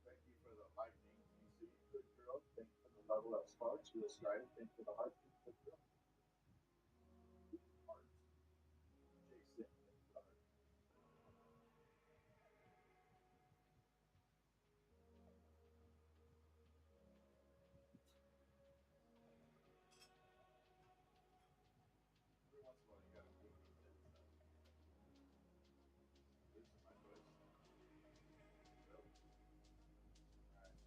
Thank you for the lightning. You see, good girl. Thank you for the level up sparks. Real Strider. Thank you for the heart. Good girl. Heart. Jason. Every once in a while, you gotta move these in. This is my voice. So, all right.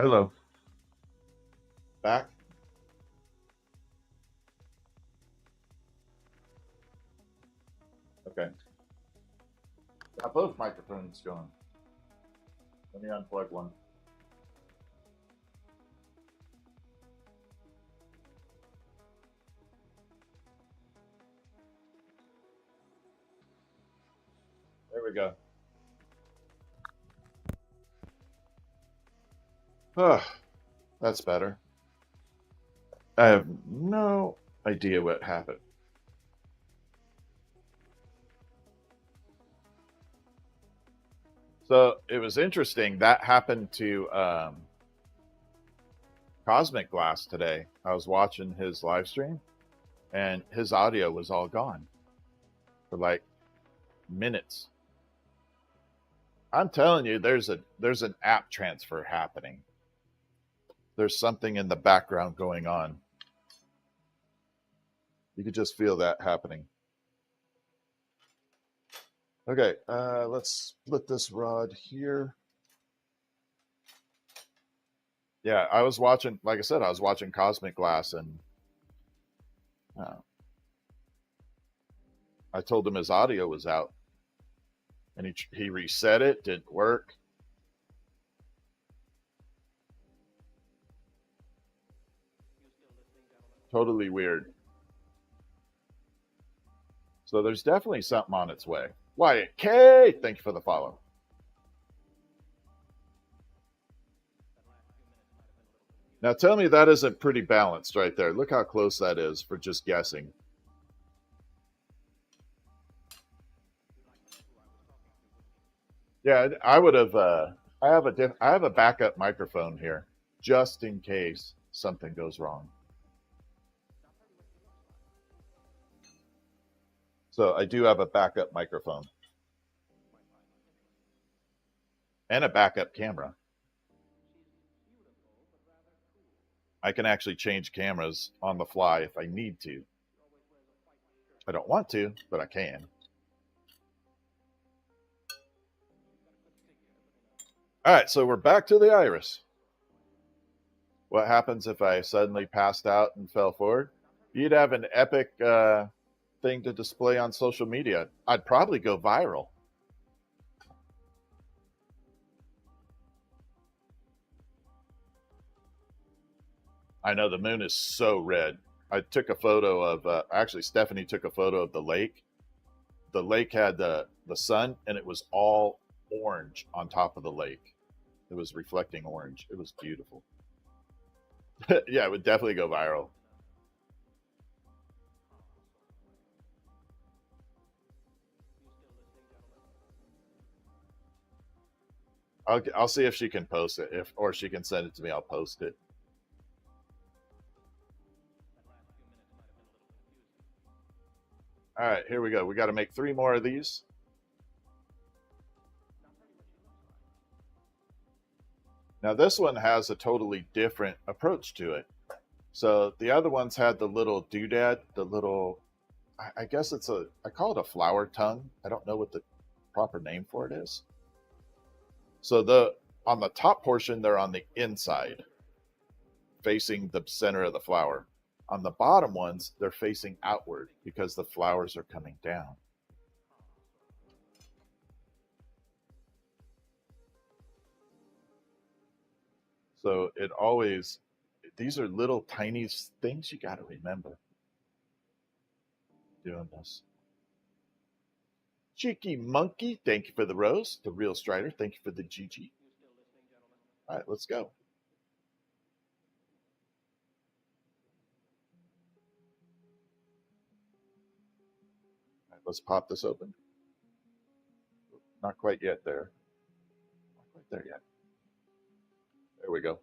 Hello. Back? Okay. Got both microphones going. Let me unplug one. There we go. Oh, that's better. I have no idea what happened. So it was interesting. That happened to Cosmic Glass today. I was watching his live stream and his audio was all gone for like minutes. I'm telling you, there's an app transfer happening. There's something in the background going on. You could just feel that happening. Okay, let's split this rod here. Yeah, I was watching, like I said, I was watching Cosmic Glass, and I told him his audio was out, and he reset it, didn't work. Totally weird. So there's definitely something on its way. Wyatt K, thank you for the follow. Now tell me that isn't pretty balanced right there. Look how close that is for just guessing. Yeah, I would have. I have a backup microphone here just in case something goes wrong. So I do have a backup microphone and a backup camera. I can actually change cameras on the fly if I need to. I don't want to, but I can. All right, so we're back to the iris. What happens if I suddenly passed out and fell forward? You'd have an epic thing to display on social media. I'd probably go viral. I know the moon is so red. I took a photo of, actually, Stephanie took a photo of the lake. The lake had the sun, and it was all orange on top of the lake. It was reflecting orange. It was beautiful. Yeah, it would definitely go viral. I'll see if she can post it, or she can send it to me. I'll post it. All right, here we go. We got to make 3 more of these. Now this one has a totally different approach to it. So the other ones had the little doodad, the little, I guess I call it a flower tongue. I don't know what the proper name for it is. So on the top portion, they're on the inside, facing the center of the flower. On the bottom ones, they're facing outward because the flowers are coming down. So these are little tiny things you got to remember doing this. Cheeky Monkey, thank you for the rose. The Real Strider, thank you for the GG. All right, let's go. All right, let's pop this open. Not quite yet there. Not quite there yet. There we go.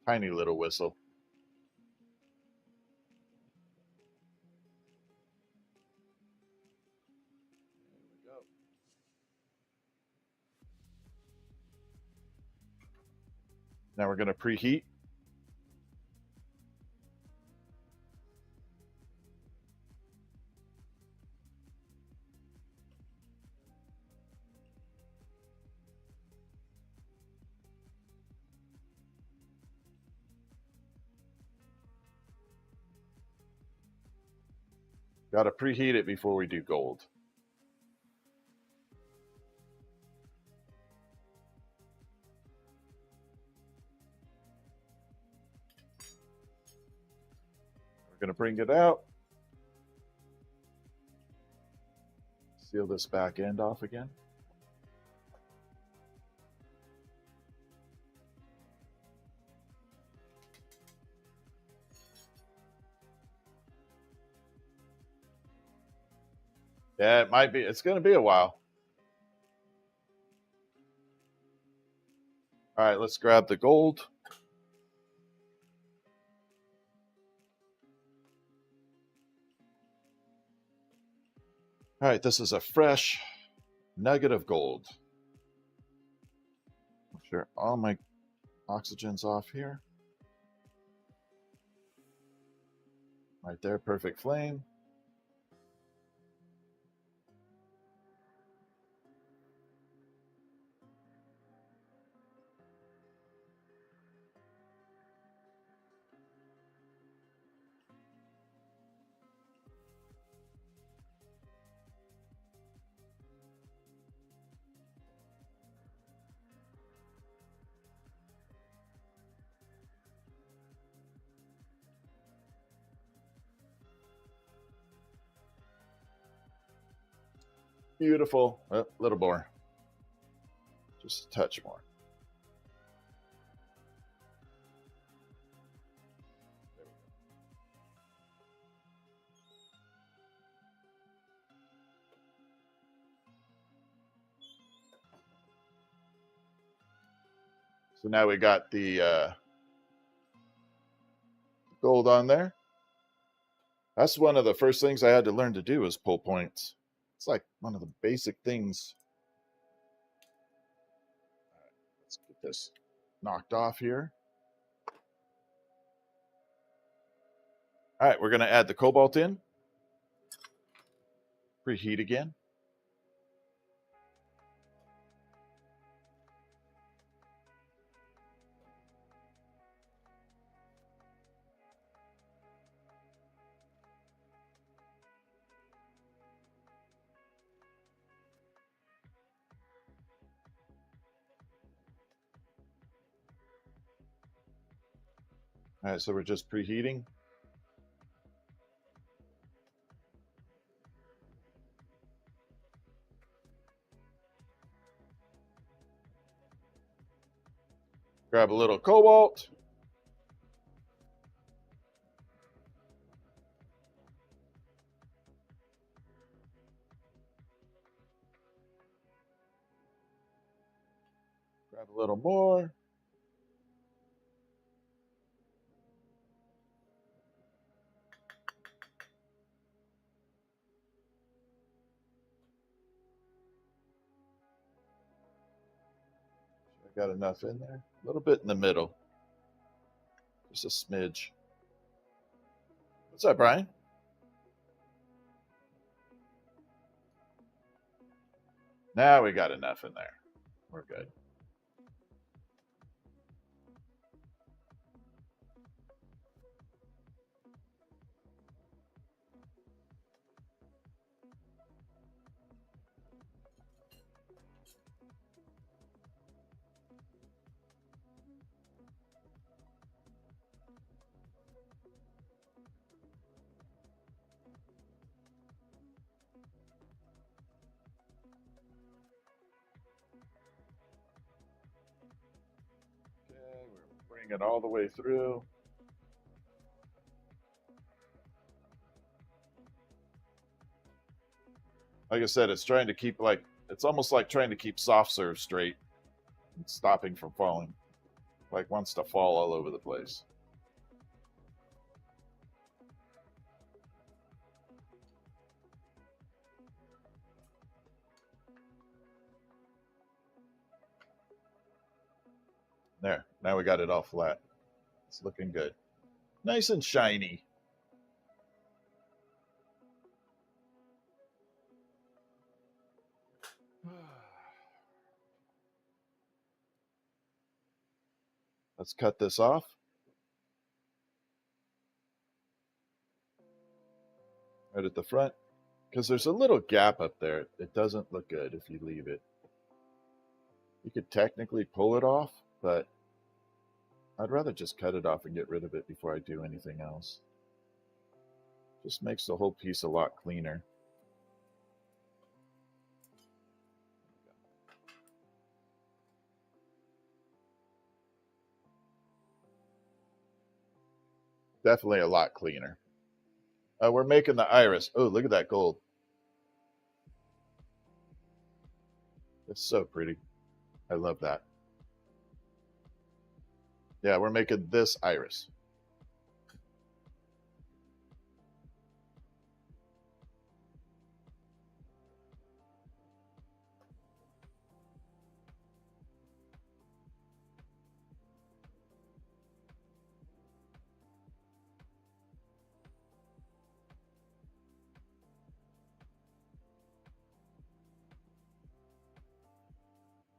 Tiny little whistle. There we go. Now we're going to preheat. Got to preheat it before we do gold. We're going to bring it out. Seal this back end off again. Yeah, it might be. It's going to be a while. All right, let's grab the gold. All right, this is a fresh nugget of gold. Make sure all my oxygen's off here. Right there, perfect flame. Beautiful. A little more. Just a touch more. So now we got the gold on there. That's one of the first things I had to learn to do is pull points. It's like one of the basic things. Let's get this knocked off here. All right, we're going to add the cobalt in. Preheat again. All right, so we're just preheating. Grab a little cobalt. Grab a little more. I got enough in there. A little bit in the middle. Just a smidge. What's up, Brian? Now we got enough in there. We're good. Bring it all the way through. Like I said, it's trying to keep it's almost like trying to keep soft serve straight and stopping from falling. Like wants to fall all over the place. There, now we got it all flat. It's looking good. Nice and shiny. Let's cut this off. right at the front, because there's a little gap up there. It doesn't look good if you leave it. You could technically pull it off, but I'd rather just cut it off and get rid of it before I do anything else. Just makes the whole piece a lot cleaner. Definitely a lot cleaner. We're making the iris. Oh, look at that gold. It's so pretty. I love that. Yeah, we're making this iris.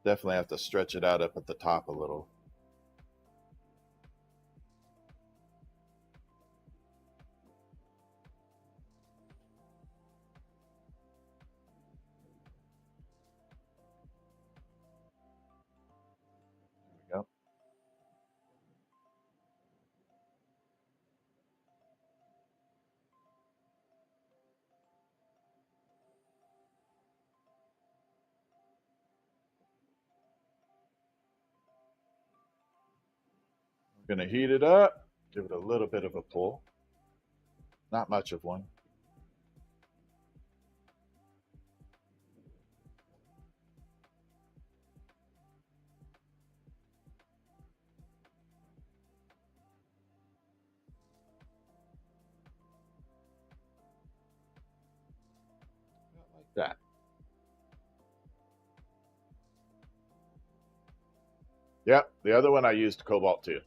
Definitely have to stretch it out up at the top a little. There we go. We're going to heat it up, give it a little bit of a pull. Not much of one. Like that. Yep, the other one I used cobalt too.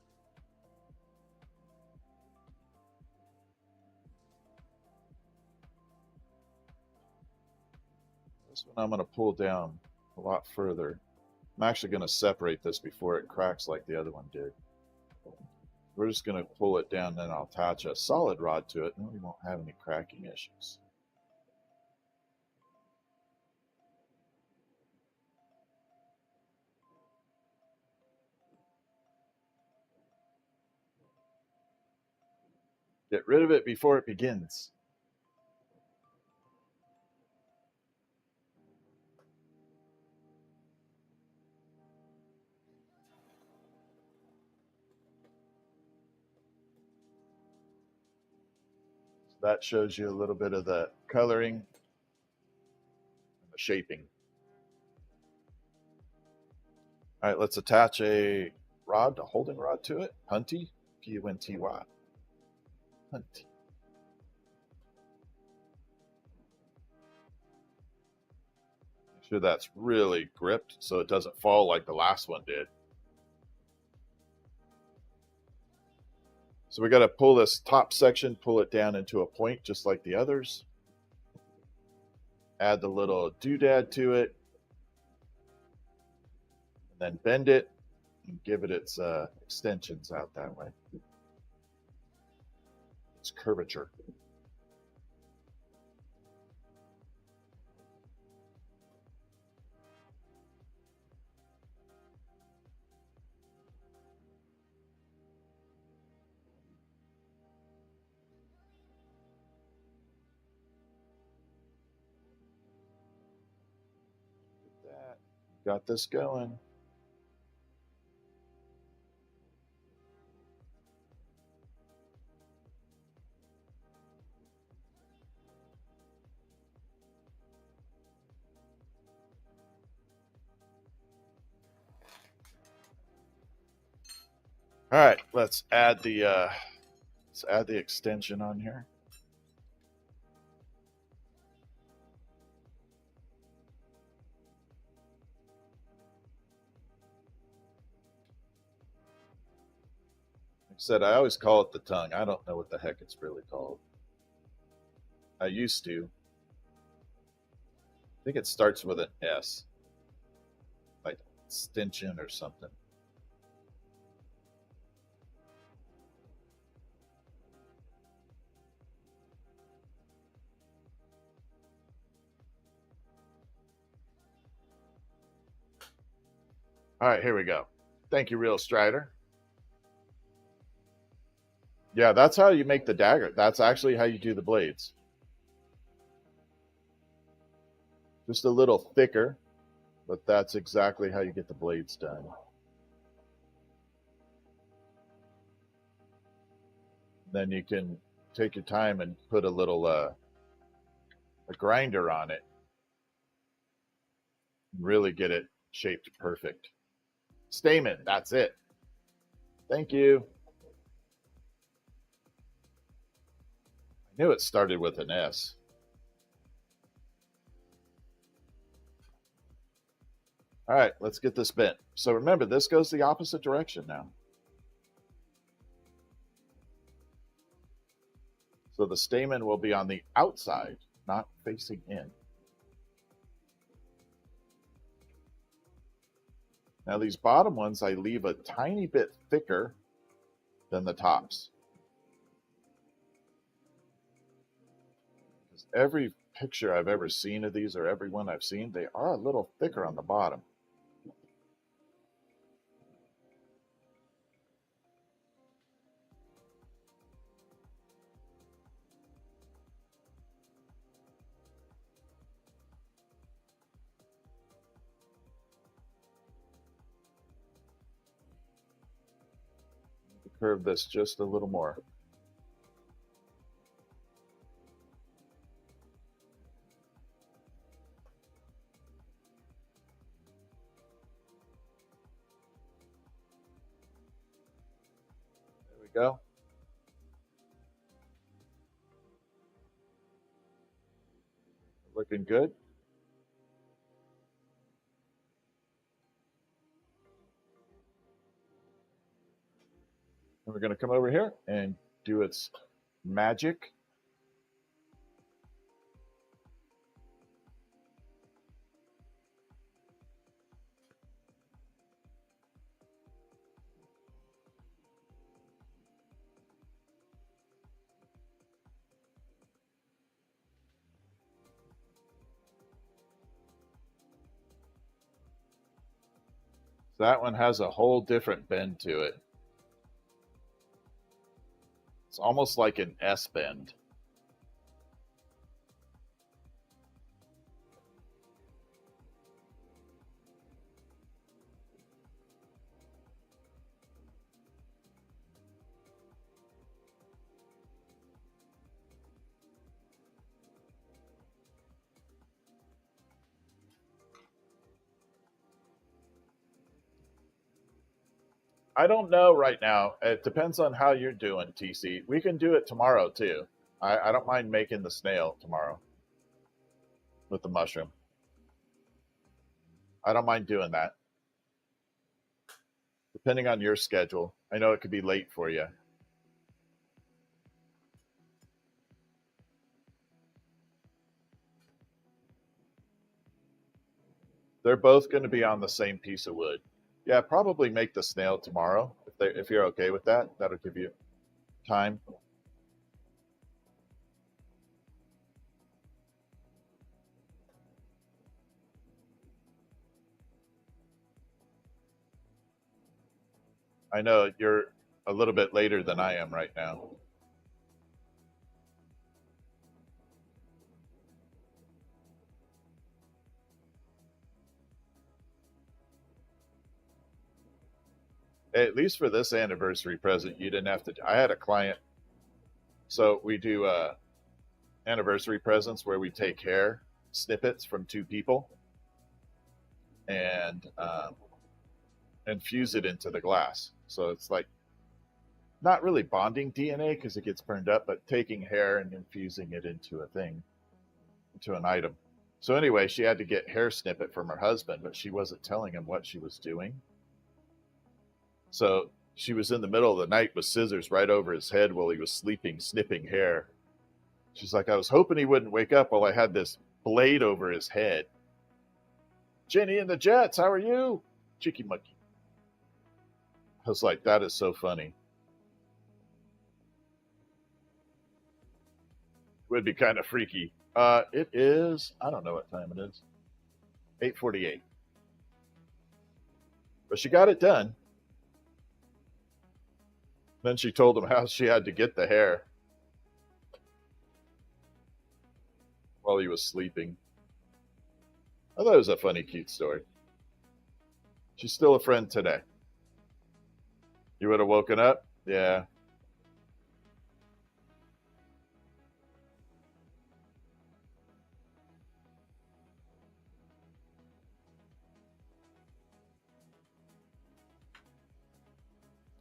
This one I'm going to pull down a lot further. I'm actually going to separate this before it cracks like the other one did. We're just going to pull it down, then I'll attach a solid rod to it, and we won't have any cracking issues. Get rid of it before it begins. So that shows you a little bit of the coloring and the shaping. All right, let's attach a rod, a holding rod to it. Punty, P-U-N-T-Y. Punty. Make sure that's really gripped so it doesn't fall like the last one did. So we got to pull this top section, pull it down into a point just like the others. Add the little doodad to it. And then bend it and give it its extensions out that way. Its curvature. Got this going. All right, let's add the extension on here. Like I said, I always call it the tongue. I don't know what the heck it's really called. I used to. I think it starts with an S, like extension or something. All right, here we go. Thank you, Real Strider. Yeah, that's how you make the dagger. That's actually how you do the blades. Just a little thicker, but that's exactly how you get the blades done. Then you can take your time and put a little a grinder on it and really get it shaped perfect. Stamen, that's it. Thank you. I knew it started with an S. All right, let's get this bent. So remember, this goes the opposite direction now. So the stamen will be on the outside, not facing in. Now these bottom ones, I leave a tiny bit thicker than the tops. Because every picture I've ever seen of these, or every one I've seen, they are a little thicker on the bottom. Curve this just a little more. There we go. Looking good. And we're going to come over here and do its magic. So that one has a whole different bend to it. It's almost like an S bend. I don't know right now. It depends on how you're doing, TC. We can do it tomorrow too. I don't mind making the snail tomorrow with the mushroom. I don't mind doing that. Depending on your schedule. I know it could be late for you. They're both going to be on the same piece of wood. Yeah, probably make the snail tomorrow if you're okay with that. That'll give you time. I know you're a little bit later than I am right now. At least for this anniversary present, you didn't have to. I had a client, so we do anniversary presents where we take hair snippets from two people and fuse it into the glass. So it's like not really bonding DNA because it gets burned up, but taking hair and infusing it into a thing, into an item. So anyway, she had to get hair snippet from her husband, but she wasn't telling him what she was doing. So she was in the middle of the night with scissors right over his head while he was sleeping, snipping hair. She's like, I was hoping he wouldn't wake up while I had this blade over his head. Jenny and the Jets, how are you? Cheeky monkey. I was like, that is so funny. Would be kind of freaky. It is, I don't know what time it is. 8:48. But she got it done. Then she told him how she had to get the hair while he was sleeping. I thought it was a funny, cute story. She's still a friend today. You would have woken up? Yeah.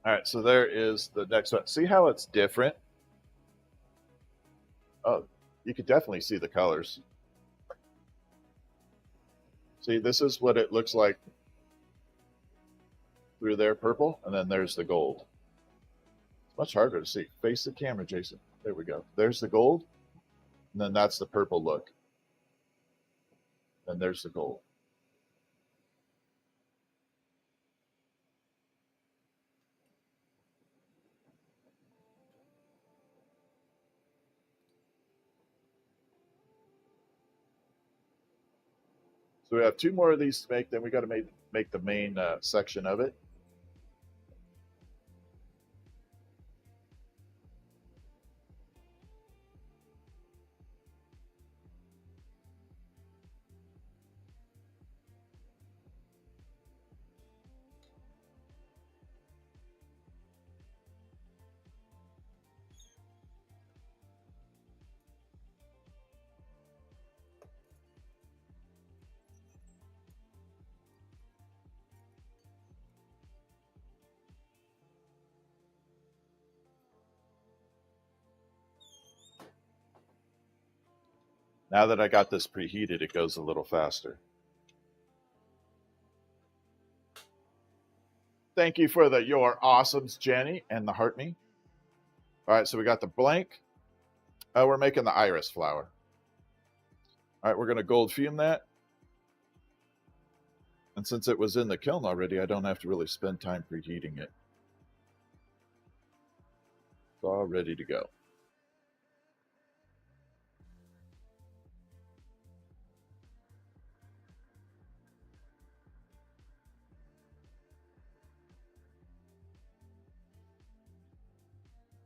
All right, so there is the next one. See how it's different? Oh, you could definitely see the colors. See, this is what it looks like through there, purple, and then there's the gold. It's much harder to see. Face the camera, Jason. There we go. There's the gold, and then that's the purple look. And there's the gold. So we have two more of these to make. Then we got to make the main section of it. Now that I got this preheated, it goes a little faster. Thank you for the Your Awesomes, Jenny, and the Heart Me. All right, so we got the blank. We're making the iris flower. All right, we're going to gold fume that. And since it was in the kiln already, I don't have to really spend time preheating it. It's all ready to go.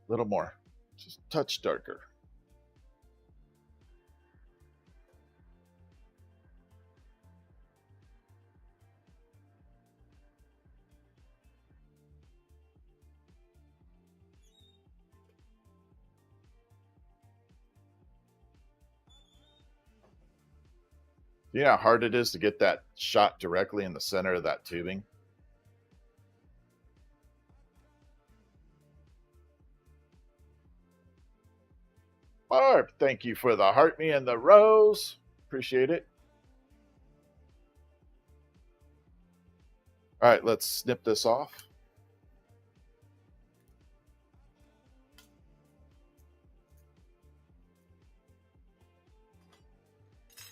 A little more, just a touch darker. You know how hard it is to get that shot directly in the center of that tubing? Barb, thank you for the heart me and the rose. Appreciate it. All right, let's snip this off.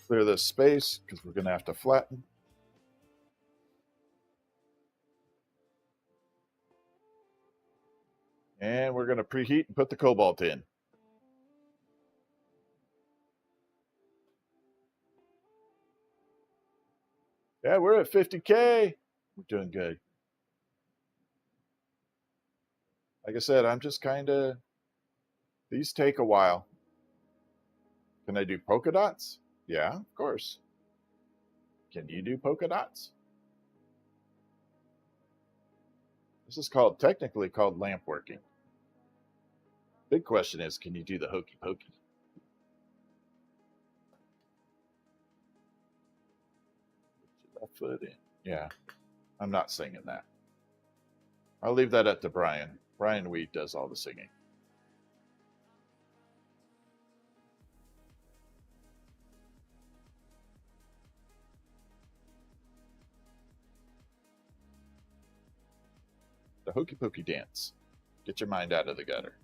Clear this space because we're going to have to flatten. And we're going to preheat and put the cobalt in. Yeah, we're at 50K. We're doing good. Like I said, I'm just kind of, these take a while. Can I do polka dots? Yeah, of course. Can you do polka dots? This is technically called lampworking. Big question is, can you do the hokey pokey? Put your left foot in. Yeah, I'm not singing that. I'll leave that up to Brian. Brian Weed does all the singing. The hokey pokey dance. Get your mind out of the gutter.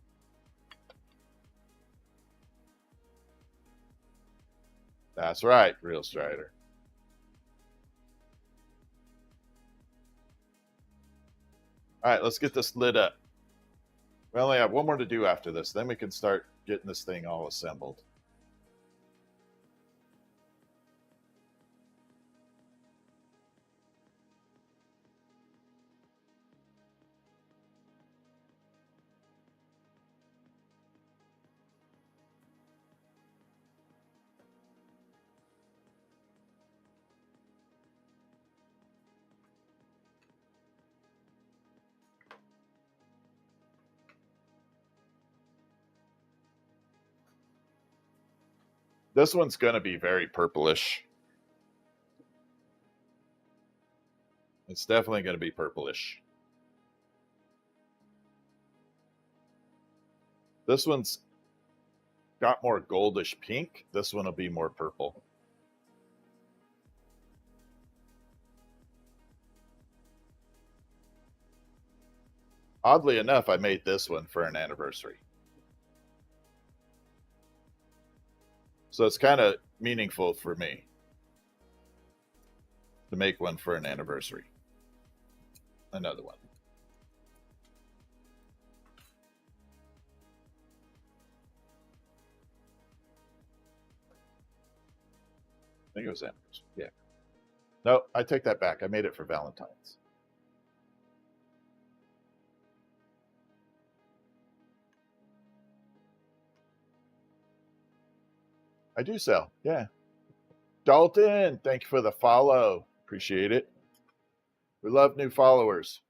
That's right, Real Strider. All right, let's get this lit up. We only have one more to do after this. Then we can start getting this thing all assembled. This one's going to be very purplish. It's definitely going to be purplish. This one's got more goldish pink. This one will be more purple. Oddly enough, I made this one for an anniversary. So it's kind of meaningful for me to make one for an anniversary. Another one. I think it was anniversary. Yeah. No, I take that back. I made it for Valentine's. I do sell. Yeah. Dalton, thank you for the follow. Appreciate it. We love new followers.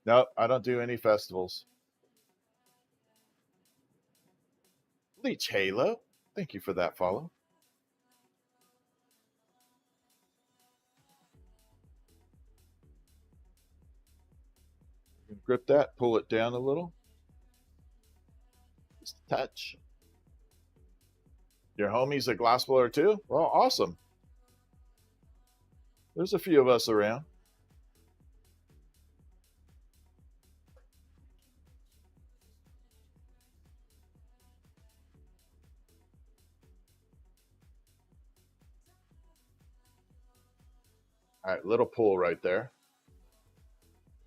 No, I don't do any festivals. Leech Halo, thank you for that follow. Grip that, pull it down a little. Just a touch. Your homie's a glassblower too? Well, awesome. There's a few of us around. All right, little pull right there.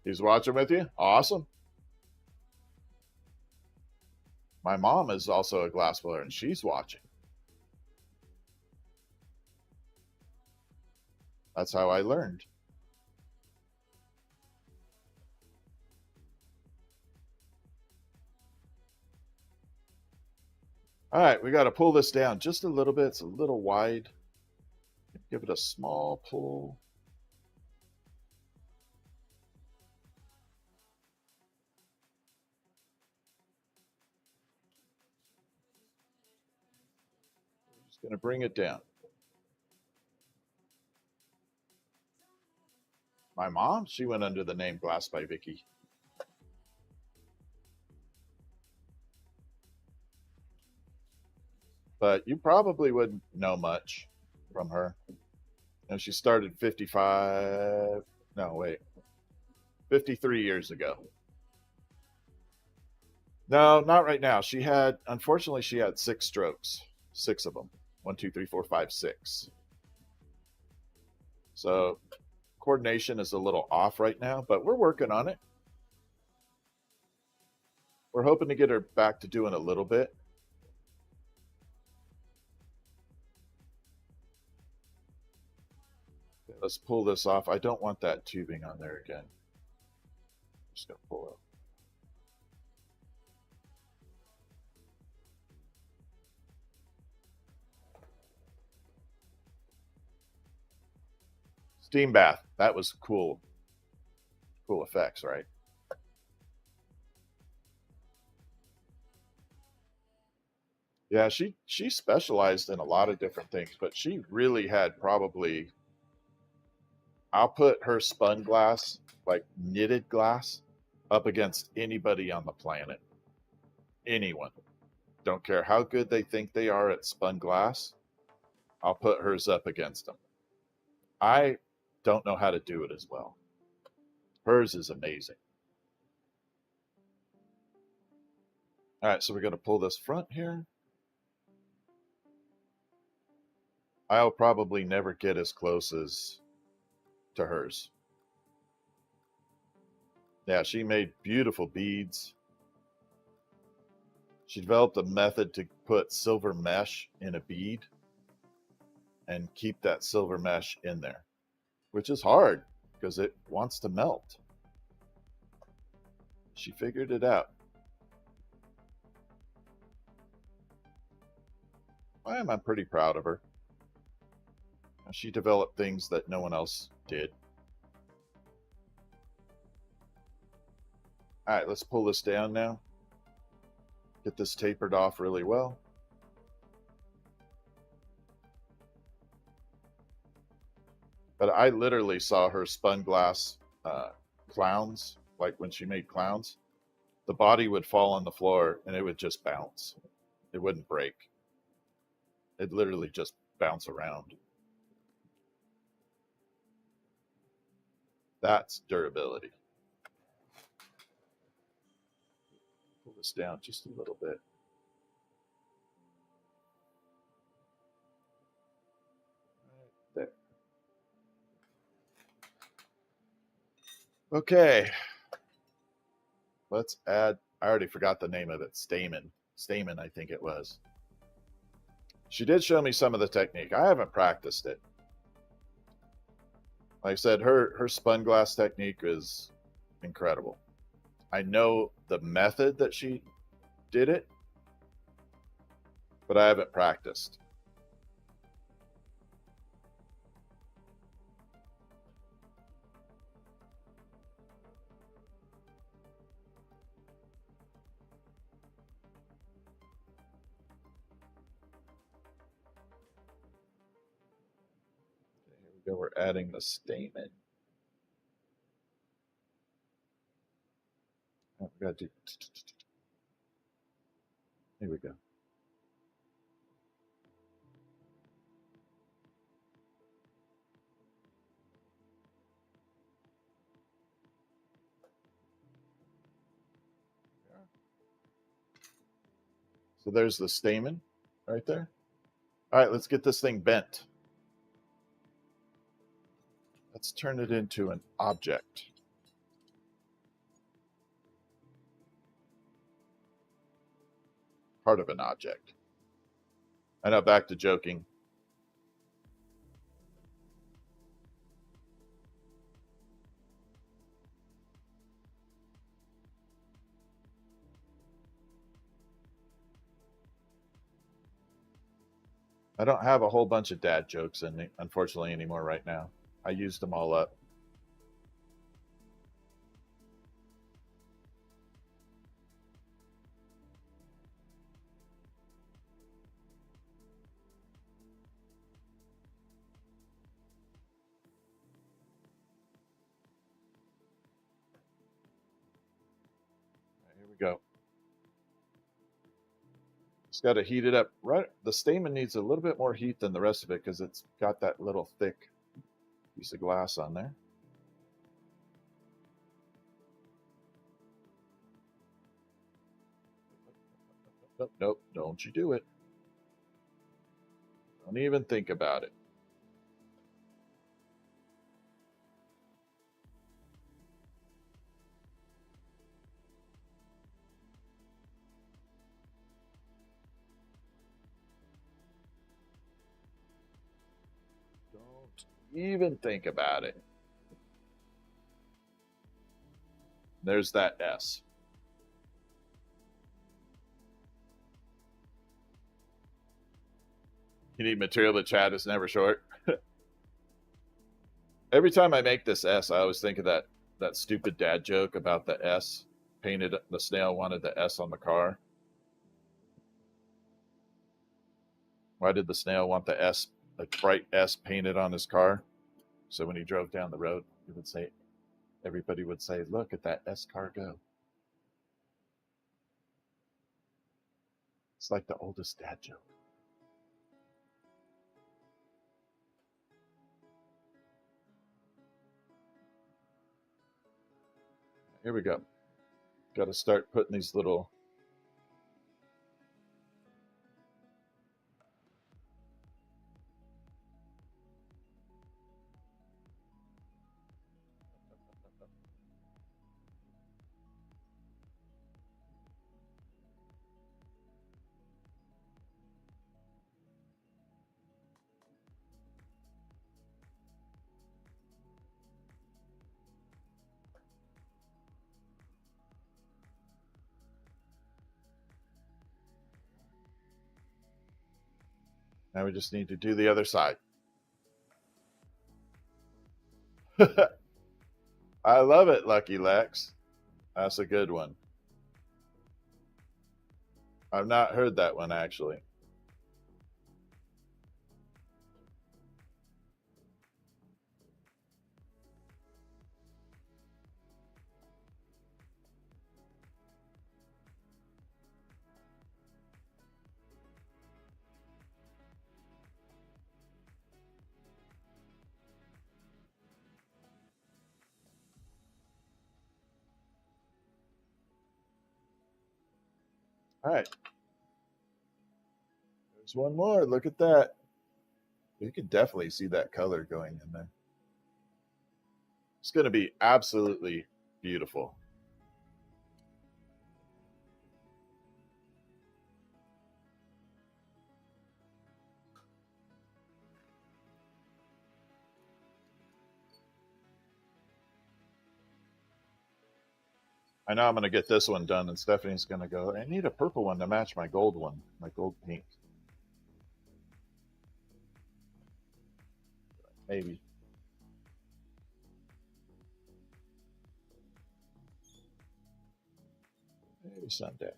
He's watching with you? Awesome. My mom is also a glassblower and she's watching. That's how I learned. All right, we got to pull this down just a little bit. It's a little wide. Give it a small pull. We're just going to bring it down. My mom, she went under the name Glass by Vicky. But you probably wouldn't know much from her. And she started 53 years ago. No, not right now. Unfortunately, she had 6 strokes, 6 of them. 1, 2, 3, 4, 5, 6. So coordination is a little off right now, but we're working on it. We're hoping to get her back to doing a little bit. Let's pull this off. I don't want that tubing on there again. I'm just going to pull it. Steam bath. That was cool. Cool effects, right? Yeah, she specialized in a lot of different things, but she really had probably, I'll put her spun glass, like knitted glass, up against anybody on the planet. Anyone. Don't care how good they think they are at spun glass. I'll put hers up against them. I don't know how to do it as well. Hers is amazing. All right, so we're going to pull this front here. I'll probably never get as close as to hers. Yeah, she made beautiful beads. She developed a method to put silver mesh in a bead and keep that silver mesh in there, which is hard because it wants to melt. She figured it out. I'm pretty proud of her. She developed things that no one else did. All right, let's pull this down now. Get this tapered off really well. But I literally saw her spun glass clowns, like when she made clowns. The body would fall on the floor and it would just bounce. It wouldn't break. It'd literally just bounce around. That's durability. Pull this down just a little bit. Right there. Okay. Let's add, I already forgot the name of it, stamen. Stamen, I think it was. She did show me some of the technique. I haven't practiced it. Like I said, her spun glass technique is incredible. I know the method that she did it, but I haven't practiced. Here we go. We're adding the stamen. Oh, we got to do. Here we go. So there's the stamen right there. All right, let's get this thing bent. Let's turn it into an object. Part of an object. I know, back to joking. I don't have a whole bunch of dad jokes, unfortunately, anymore right now. I used them all up. Here we go. It's got to heat it up. Right, the stamen needs a little bit more heat than the rest of it because it's got that little thick piece of glass on there. Nope, nope, don't you do it. Don't even think about it. Don't even think about it. There's that S. You need material, but chat is never short. Every time I make this S, I always think of that stupid dad joke about the S painted. The snail wanted the S on the car. Why did the snail want the S, a bright S painted on his car? So when he drove down the road, he would say, everybody would say, look at that S car go. It's like the oldest dad joke. Here we go. Got to start putting these little now we just need to do the other side. I love it, Lucky Lex. That's a good one. I've not heard that one actually. All right. There's one more. Look at that. You can definitely see that color going in there. It's going to be absolutely beautiful. I know I'm going to get this one done, and Stephanie's going to go, I need a purple one to match my gold one, my gold paint. Maybe. Maybe someday.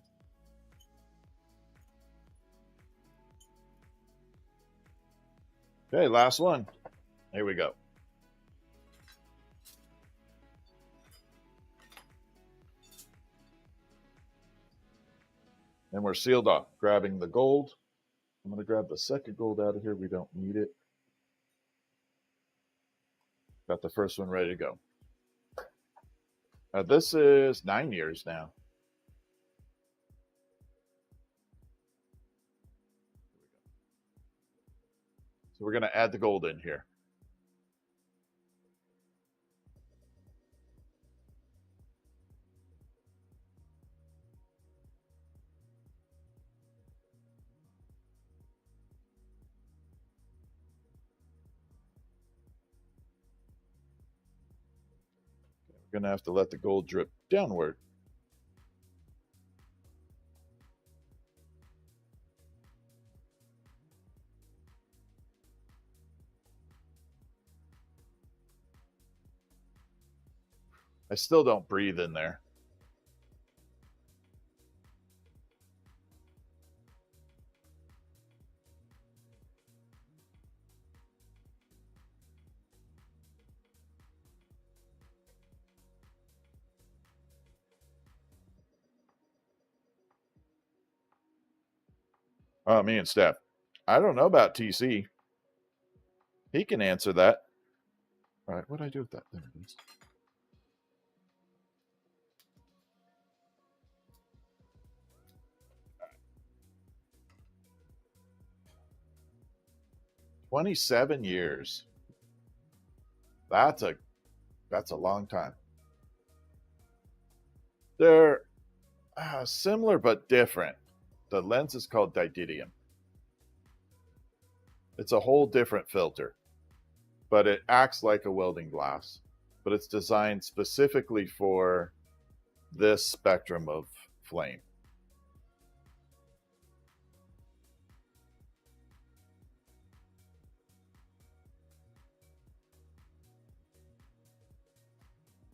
Okay, last one. Here we go. And we're sealed off. Grabbing the gold. I'm going to grab the second gold out of here. We don't need it. Got the first one ready to go. This is 9 years now. So we're going to add the gold in here. We're going to have to let the gold drip downward. I still don't breathe in there. Me and Steph. I don't know about TC. He can answer that. All right, what did I do with that? There it is. Right. 27 years. That's a long time. They're similar but different. The lens is called didymium. It's a whole different filter, but it acts like a welding glass, but it's designed specifically for this spectrum of flame.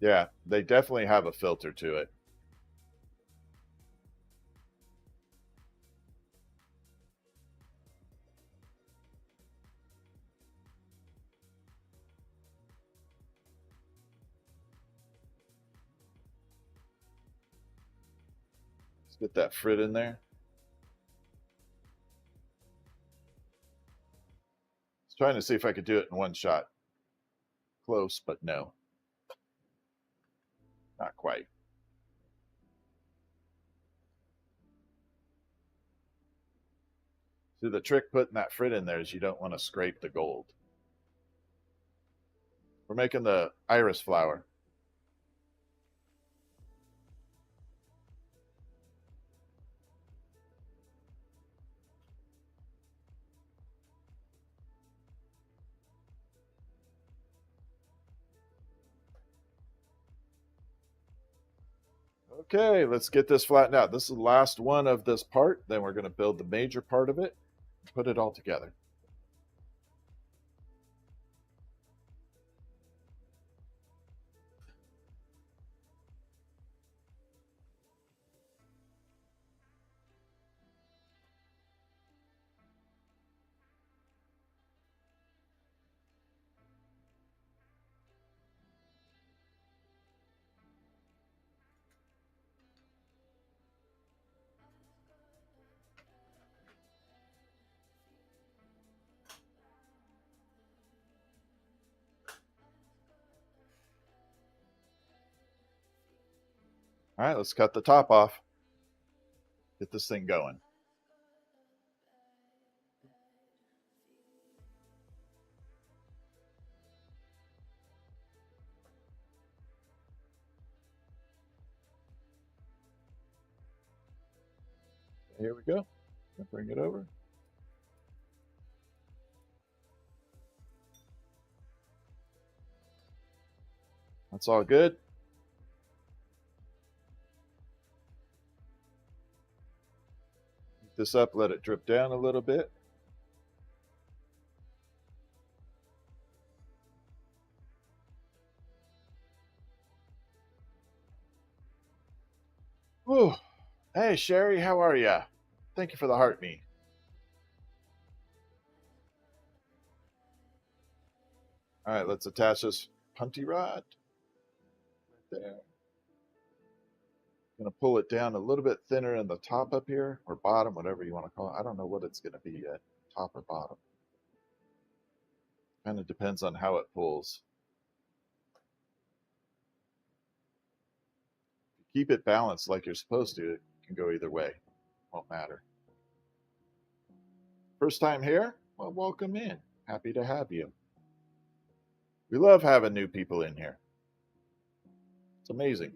Yeah, they definitely have a filter to it. Let's get that frit in there. I was trying to see if I could do it in one shot. Close, but no. Not quite. See, the trick putting that frit in there is you don't want to scrape the gold. We're making the iris flower. Okay, let's get this flattened out. This is the last one of this part. Then we're going to build the major part of it, put it all together. All right, let's cut the top off. Get this thing going. Here we go. Bring it over. That's all good. Heat this up, let it drip down a little bit. Whew. Hey, Sherry, how are ya? Thank you for the heart me. All right, let's attach this punty rod right there. I'm going to pull it down a little bit thinner in the top up here, or bottom, whatever you want to call it. I don't know what it's going to be yet, top or bottom. Kind of depends on how it pulls. If you keep it balanced like you're supposed to, it can go either way. Won't matter. First time here? Well, welcome in. Happy to have you. We love having new people in here. It's amazing.